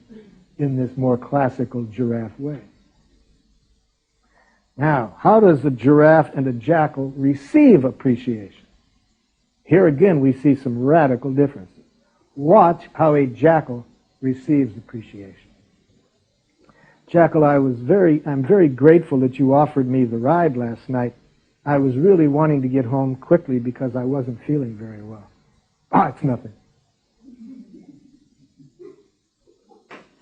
in this more classical giraffe way. Now, how does a giraffe and a jackal receive appreciation? Here again we see some radical differences. Watch how a jackal receives appreciation. Jackal, I'm very grateful that you offered me the ride last night. I was really wanting to get home quickly because I wasn't feeling very well. Ah, it's nothing.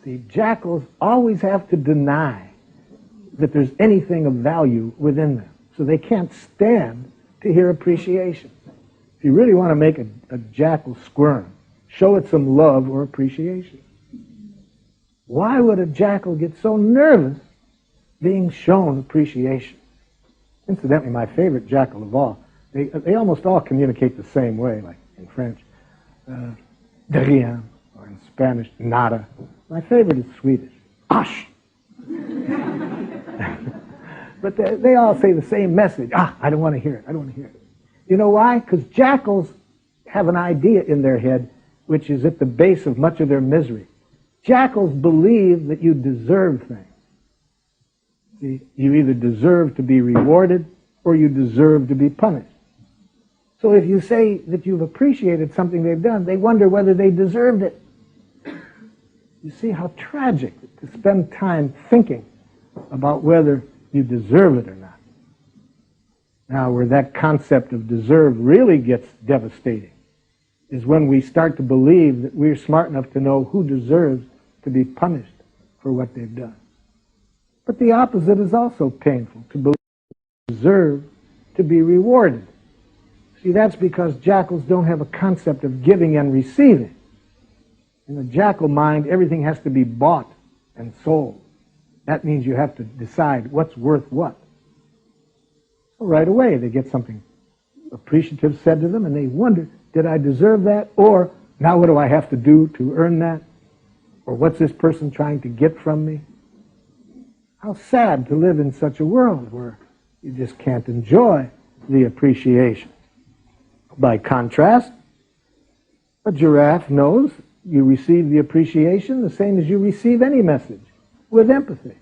See, jackals always have to deny that there's anything of value within them. So they can't stand to hear appreciation. If you really want to make a jackal squirm, show it some love or appreciation. Why would a jackal get so nervous being shown appreciation? Incidentally, my favorite jackal of all, they almost all communicate the same way, like in French, de rien, or in Spanish, nada. My favorite is Swedish, ash. But they all say the same message. Ah, I don't want to hear it. I don't want to hear it. You know why? Because jackals have an idea in their head which is at the base of much of their misery. Jackals believe that you deserve things. See, you either deserve to be rewarded or you deserve to be punished. So if you say that you've appreciated something they've done, they wonder whether they deserved it. You see how tragic to spend time thinking about whether you deserve it or not. Now, where that concept of deserve really gets devastating is when we start to believe that we're smart enough to know who deserves to be punished for what they've done. But the opposite is also painful, to believe they deserve to be rewarded. See, that's because jackals don't have a concept of giving and receiving. In the jackal mind, everything has to be bought and sold. That means you have to decide what's worth what. So right away, they get something appreciative said to them, and they wonder, did I deserve that? Or, now what do I have to do to earn that? Or what's this person trying to get from me? How sad to live in such a world where you just can't enjoy the appreciation. By contrast, a giraffe knows you receive the appreciation the same as you receive any message, with empathy.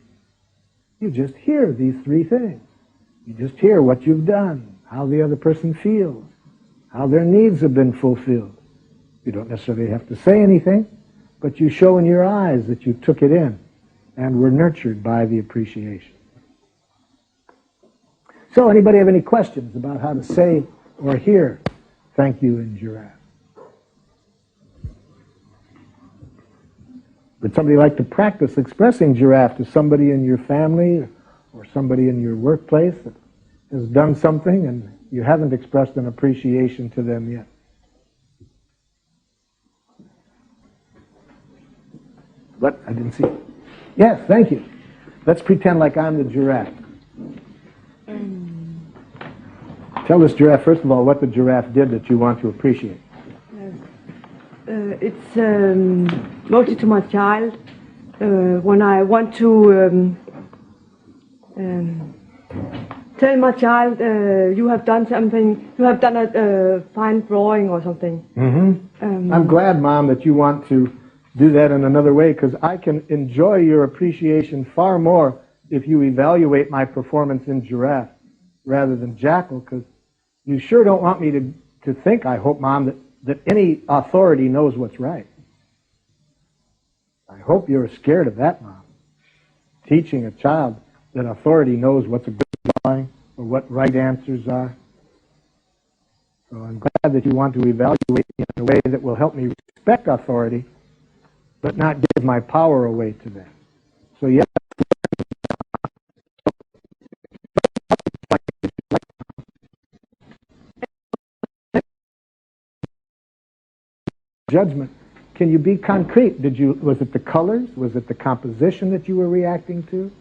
You just hear these three things. You just hear what you've done, how the other person feels, how their needs have been fulfilled. You don't necessarily have to say anything, but you show in your eyes that you took it in and were nurtured by the appreciation. So, anybody have any questions about how to say or hear thank you in giraffe? Would somebody like to practice expressing giraffe to somebody in your family or somebody in your workplace that has done something and you haven't expressed an appreciation to them yet? What? I didn't see it. Yes, thank you. Let's pretend like I'm the giraffe. Tell this giraffe, first of all, what the giraffe did that you want to appreciate. It's mostly to my child. When I want to tell my child, you have done something, you have done a fine drawing or something. Mm-hmm. I'm glad, Mom, that you want to do that in another way, because I can enjoy your appreciation far more if you evaluate my performance in giraffe rather than jackal, because you sure don't want me to think, I hope, Mom, that any authority knows what's right. I hope you're scared of that, Mom. Teaching a child that authority knows what's a good drawing or what right answers are. So I'm glad that you want to evaluate me in a way that will help me respect authority, but not give my power away to them. So yeah. Judgment. Can you be concrete? Was it the colors? Was it the composition that you were reacting to?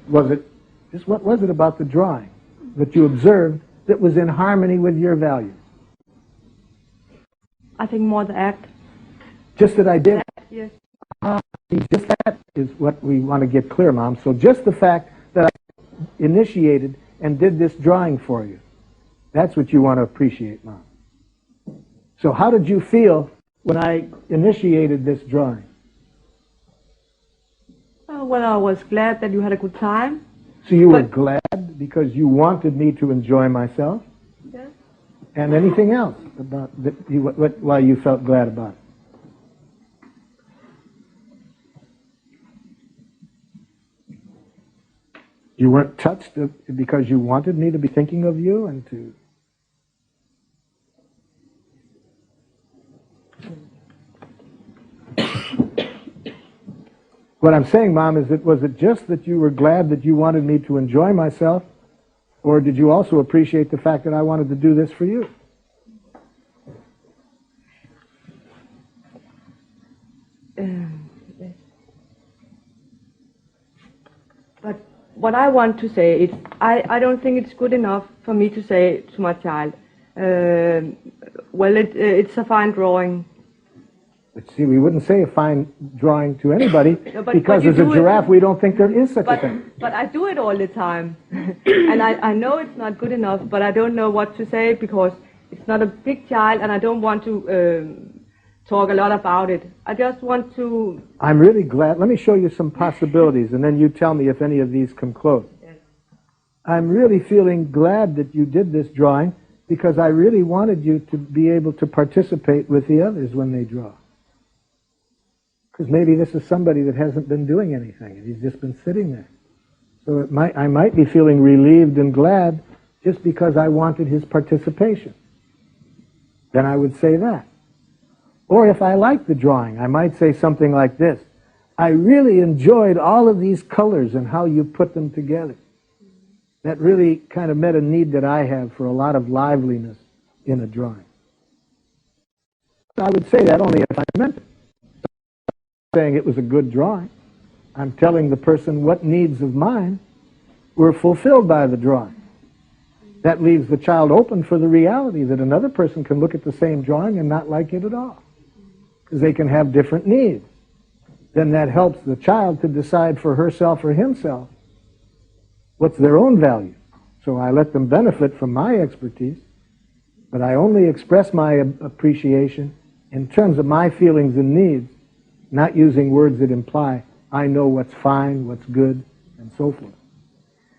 Was it just what was it about the drawing that you observed that was in harmony with your values? I think more the act. Just that I did. Yes. Just that is what we want to get clear, Mom. So just the fact that I initiated and did this drawing for you, that's what you want to appreciate, Mom. So how did you feel when I initiated this drawing? Well, I was glad that you had a good time. So you were glad because you wanted me to enjoy myself? Yes. And anything else about why you felt glad about it? You weren't touched because you wanted me to be thinking of you and to... What I'm saying, Mom, is was it just that you were glad that you wanted me to enjoy myself, or did you also appreciate the fact that I wanted to do this for you? But what I want to say is, I don't think it's good enough for me to say to my child, well, it's a fine drawing. But see, we wouldn't say a fine drawing to anybody, No, but because as a giraffe, we don't think there is such a thing. But I do it all the time. And I know it's not good enough, but I don't know what to say because it's not a big child and I don't want to talk a lot about it. I just want to... I'm really glad. Let me show you some possibilities, and then you tell me if any of these come close. Yes. I'm really feeling glad that you did this drawing because I really wanted you to be able to participate with the others when they draw. Because maybe this is somebody that hasn't been doing anything, and he's just been sitting there. So I might be feeling relieved and glad just because I wanted his participation. Then I would say that. Or if I like the drawing, I might say something like this: I really enjoyed all of these colors and how you put them together. That really kind of met a need that I have for a lot of liveliness in a drawing. I would say that only if I meant it. Saying it was a good drawing. I'm telling the person what needs of mine were fulfilled by the drawing. That leaves the child open for the reality that another person can look at the same drawing and not like it at all, because they can have different needs. Then that helps the child to decide for herself or himself what's their own value. So I let them benefit from my expertise, but I only express my appreciation in terms of my feelings and needs, not using words that imply I know what's fine, what's good, and so forth.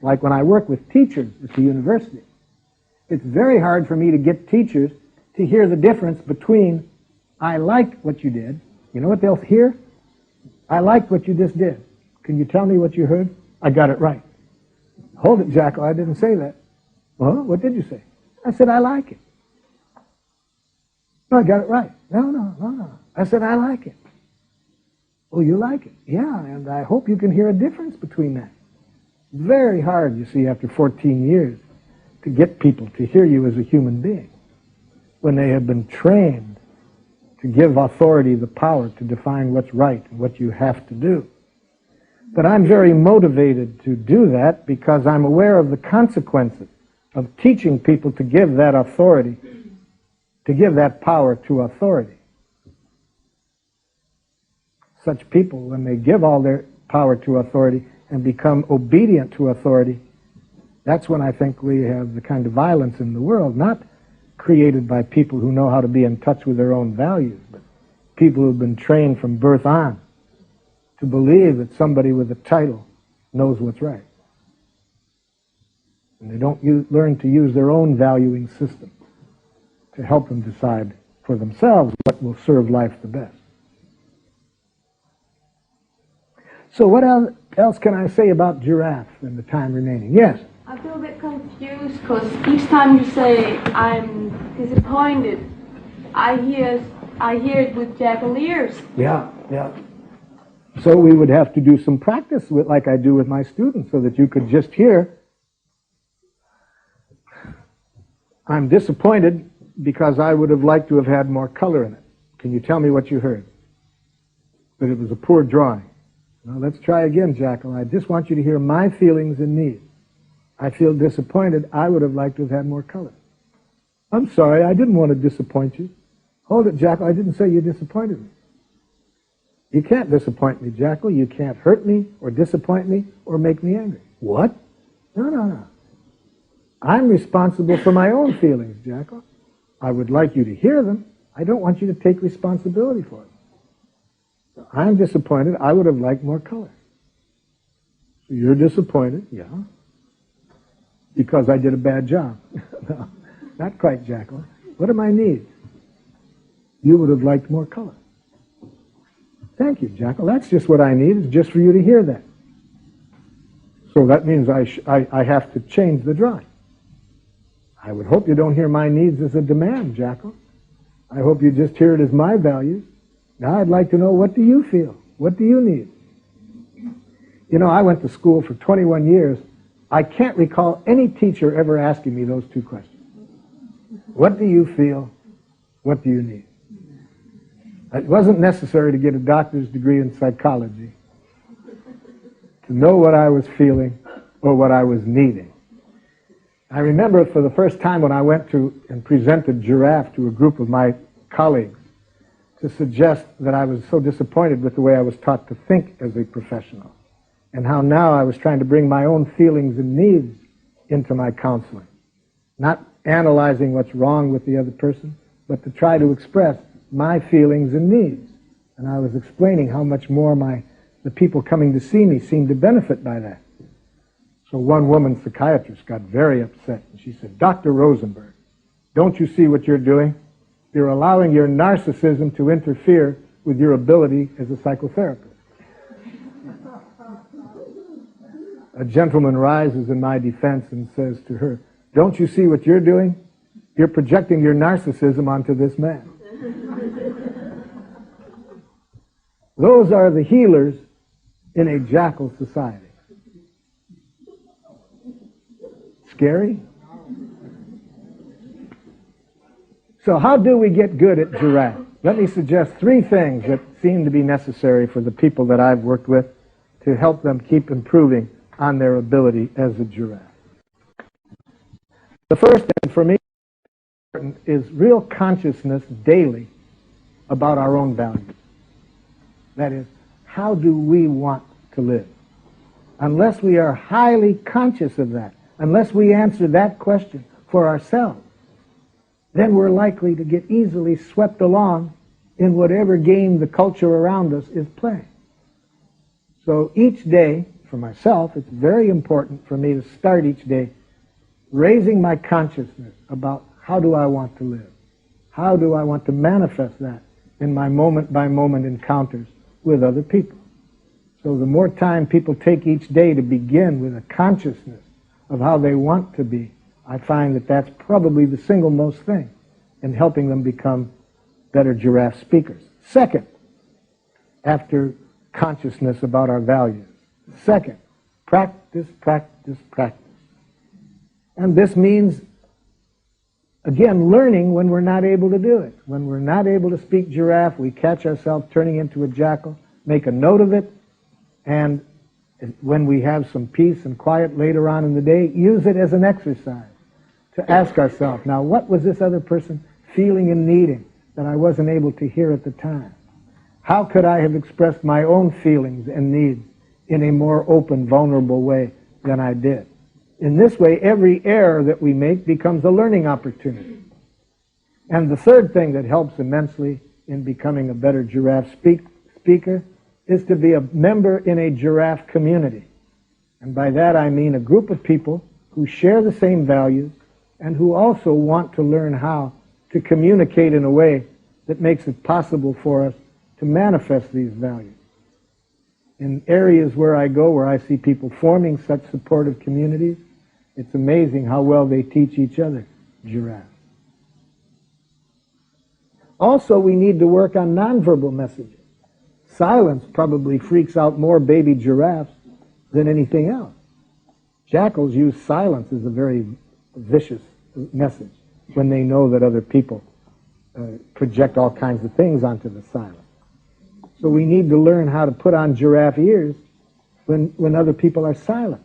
Like when I work with teachers at the university, it's very hard for me to get teachers to hear the difference between I like what you did. You know what they'll hear? I liked what you just did. Can you tell me what you heard? I got it right. Hold it, Jackal, I didn't say that. Well, what did you say? I said, I like it. No, I got it right. No. I said, I like it. Oh, you like it? Yeah, and I hope you can hear a difference between that. Very hard, you see, after 14 years, to get people to hear you as a human being when they have been trained to give authority the power to define what's right and what you have to do. But I'm very motivated to do that because I'm aware of the consequences of teaching people to give that authority, to give that power to authority. Such people, when they give all their power to authority and become obedient to authority, that's when I think we have the kind of violence in the world, not created by people who know how to be in touch with their own values, but people who've been trained from birth on to believe that somebody with a title knows what's right. And they don't learn to use their own valuing system to help them decide for themselves what will serve life the best. So what else can I say about Giraffe in the time remaining? Yes? I feel a bit confused because each time you say I'm disappointed, I hear it with Jackal ears. Yeah. So we would have to do some practice with, like I do with my students, so that you could just hear, I'm disappointed because I would have liked to have had more color in it. Can you tell me what you heard? That it was a poor drawing. Now let's try again, Jackal. I just want you to hear my feelings and needs. I feel disappointed. I would have liked to have had more color. I'm sorry, I didn't want to disappoint you. Hold it, Jackal. I didn't say you disappointed me. You can't disappoint me, Jackal. You can't hurt me or disappoint me or make me angry. What? No. I'm responsible for my own feelings, Jackal. I would like you to hear them. I don't want you to take responsibility for it. I'm disappointed. I would have liked more color. So you're disappointed, yeah. Because I did a bad job. No, not quite, Jackal. What are my needs? You would have liked more color. Thank you, Jackal. That's just what I need, is just for you to hear that. So that means I have to change the drawing. I would hope you don't hear my needs as a demand, Jackal. I hope you just hear it as my values. Now I'd like to know, what do you feel? What do you need? You know, I went to school for 21 years. I can't recall any teacher ever asking me those two questions. What do you feel? What do you need? It wasn't necessary to get a doctor's degree in psychology to know what I was feeling or what I was needing. I remember for the first time when I went to and presented Giraffe to a group of my colleagues to suggest that I was so disappointed with the way I was taught to think as a professional, and how now I was trying to bring my own feelings and needs into my counseling. Not analyzing what's wrong with the other person, but to try to express my feelings and needs. And I was explaining how much more the people coming to see me seemed to benefit by that. So one woman psychiatrist got very upset, and she said, Dr. Rosenberg, don't you see what you're doing? You're allowing your narcissism to interfere with your ability as a psychotherapist. A gentleman rises in my defense and says to her, don't you see what you're doing? You're projecting your narcissism onto this man. Those are the healers in a jackal society. Scary? So how do we get good at Giraffe? Let me suggest 3 things that seem to be necessary for the people that I've worked with to help them keep improving on their ability as a giraffe. The first, and for me, is real consciousness daily about our own values. That is, how do we want to live? Unless we are highly conscious of that, unless we answer that question for ourselves, then we're likely to get easily swept along in whatever game the culture around us is playing. So each day, for myself, it's very important for me to start each day raising my consciousness about how do I want to live? How do I want to manifest that in my moment-by-moment encounters with other people? So the more time people take each day to begin with a consciousness of how they want to be, I find that that's probably the single most thing in helping them become better giraffe speakers. Second, after consciousness about our values. Second, practice, practice, practice. And this means, again, learning when we're not able to do it. When we're not able to speak giraffe, we catch ourselves turning into a jackal, make a note of it, and when we have some peace and quiet later on in the day, use it as an exercise to ask ourselves, now what was this other person feeling and needing that I wasn't able to hear at the time? How could I have expressed my own feelings and needs in a more open, vulnerable way than I did? In this way, every error that we make becomes a learning opportunity. And the third thing that helps immensely in becoming a better giraffe speaker is to be a member in a giraffe community. And by that I mean a group of people who share the same values and who also want to learn how to communicate in a way that makes it possible for us to manifest these values. In areas where I go, where I see people forming such supportive communities, it's amazing how well they teach each other giraffe. Also, we need to work on nonverbal messages. silence probably freaks out more baby giraffes than anything else. Jackals use silence as a very vicious message when they know that other people project all kinds of things onto the silence. So we need to learn how to put on giraffe ears when other people are silent.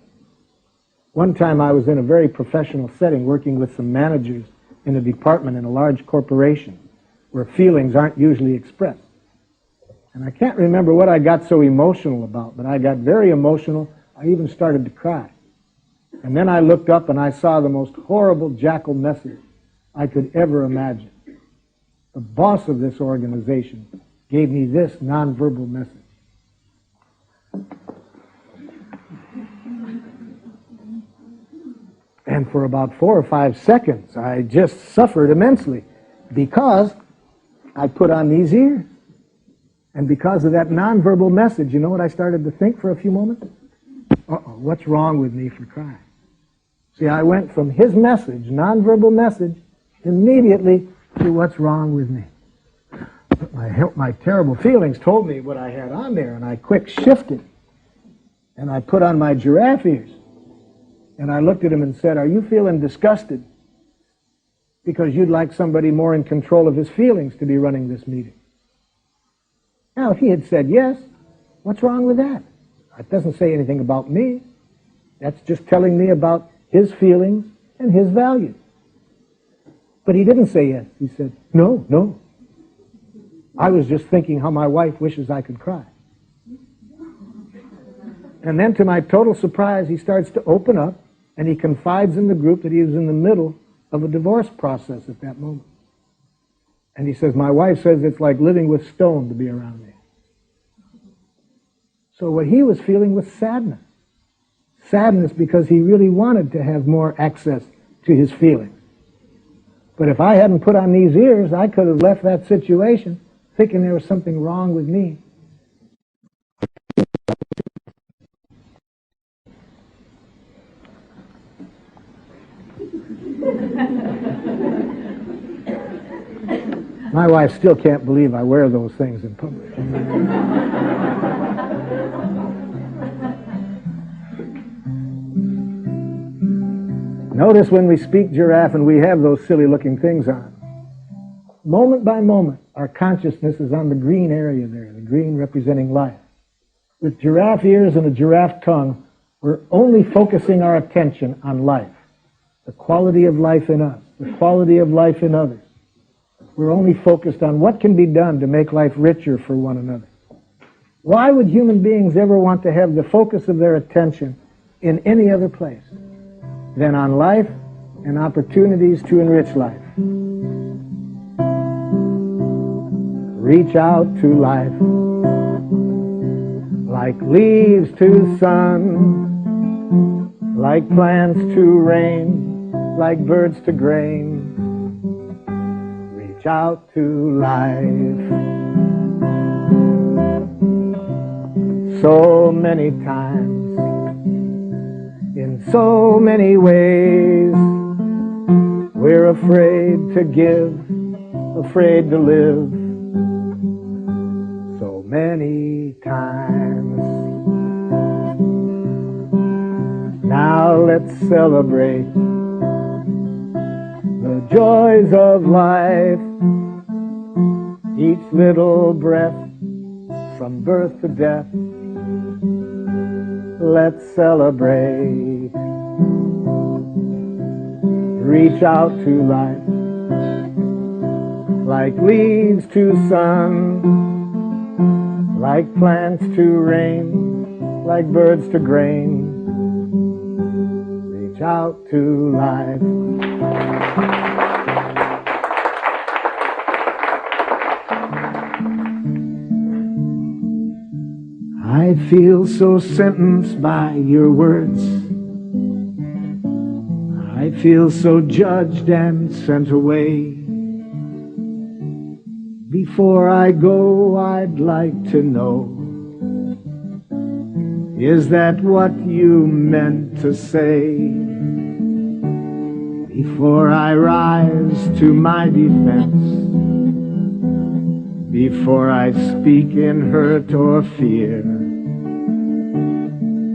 One time I was in a very professional setting working with some managers in a department in a large corporation where feelings aren't usually expressed. And I can't remember what I got so emotional about, but I got very emotional. I even started to cry. And then I looked up and I saw the most horrible Jackal message I could ever imagine. The boss of this organization gave me this nonverbal message. And for about 4 or 5 seconds, I just suffered immensely because I put on these ears. And because of that nonverbal message, you know what I started to think for a few moments? Uh-oh, what's wrong with me for crying? See, I went from his message, nonverbal message, immediately to what's wrong with me. My terrible feelings told me what I had on there, and I quick shifted. And I put on my giraffe ears. And I looked at him and said, are you feeling disgusted because you'd like somebody more in control of his feelings to be running this meeting? Now, if he had said yes, what's wrong with that? It doesn't say anything about me. That's just telling me about his feelings and his values. But he didn't say yes. He said, no, no. I was just thinking how my wife wishes I could cry. And then to my total surprise, he starts to open up, and he confides in the group that he was in the middle of a divorce process at that moment. And he says, my wife says it's like living with stone to be around me. So what he was feeling was sadness. Sadness because he really wanted to have more access to his feelings. But if I hadn't put on these ears, I could have left that situation thinking there was something wrong with me. My wife still can't believe I wear those things in public. Notice when we speak giraffe and we have those silly looking things on, moment by moment, our consciousness is on the green area there, the green representing life. With giraffe ears and a giraffe tongue, we're only focusing our attention on life, the quality of life in us, the quality of life in others. We're only focused on what can be done to make life richer for one another. Why would human beings ever want to have the focus of their attention in any other place than on life and opportunities to enrich life? Reach out to life like leaves to sun, like plants to rain, like birds to grain. Reach out to life. So many times, in so many ways, we're afraid to give, afraid to live. So many times. Now let's celebrate the joys of life, each little breath from birth to death. Let's celebrate. Reach out to life like leaves to sun, like plants to rain, like birds to grain. Reach out to life. I feel so sentenced by your words. I feel so judged and sent away. Before I go, I'd like to know, is that what you meant to say? Before I rise to my defense, before I speak in hurt or fear,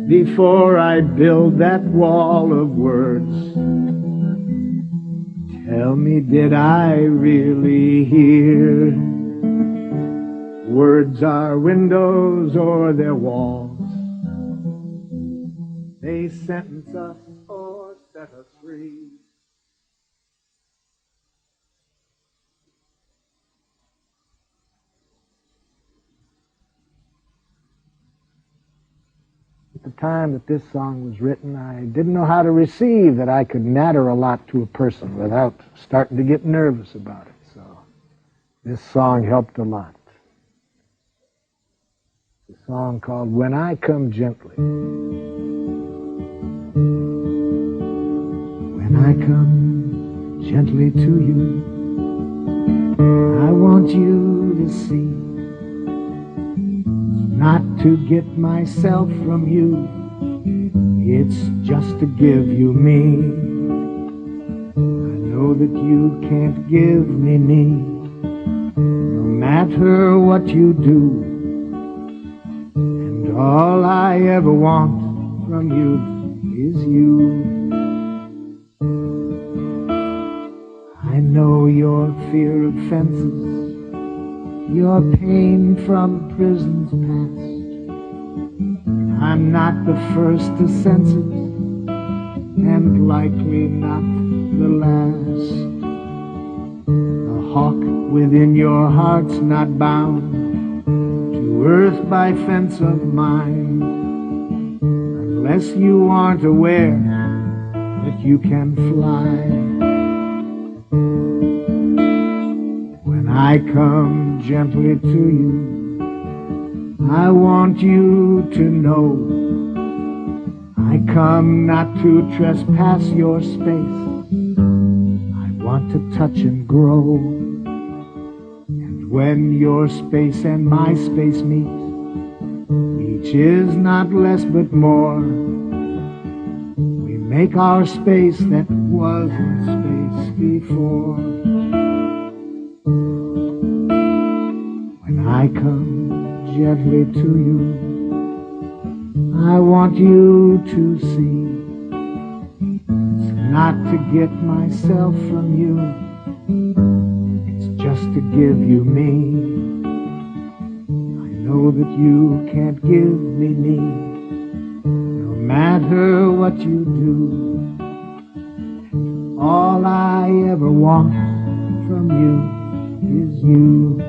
before I build that wall of words. Tell me, did I really hear? Words are windows or they're walls. They sentence us or set us free. At the time that this song was written, I didn't know how to receive that I could natter a lot to a person without starting to get nervous about it. So this song helped a lot. It's a song called When I Come Gently. When I come gently to you, I want you to see, not to get myself from you, it's just to give you me. I know that you can't give me, no matter what you do, and all I ever want from you is you. I know your fear of fences, your pain from prison's past. I'm not the first to sense it, and likely not the last. The hawk within your heart's not bound to earth by fence of mine, unless you aren't aware that you can fly. When I come gently to you, I want you to know I come not to trespass your space. I want to touch and grow. And when your space and my space meet, each is not less but more. We make our space that wasn't space before. When I come gently to you, I want you to see, it's not to get myself from you, it's just to give you me. I know that you can't give me, no matter what you do, and all I ever want from you is you.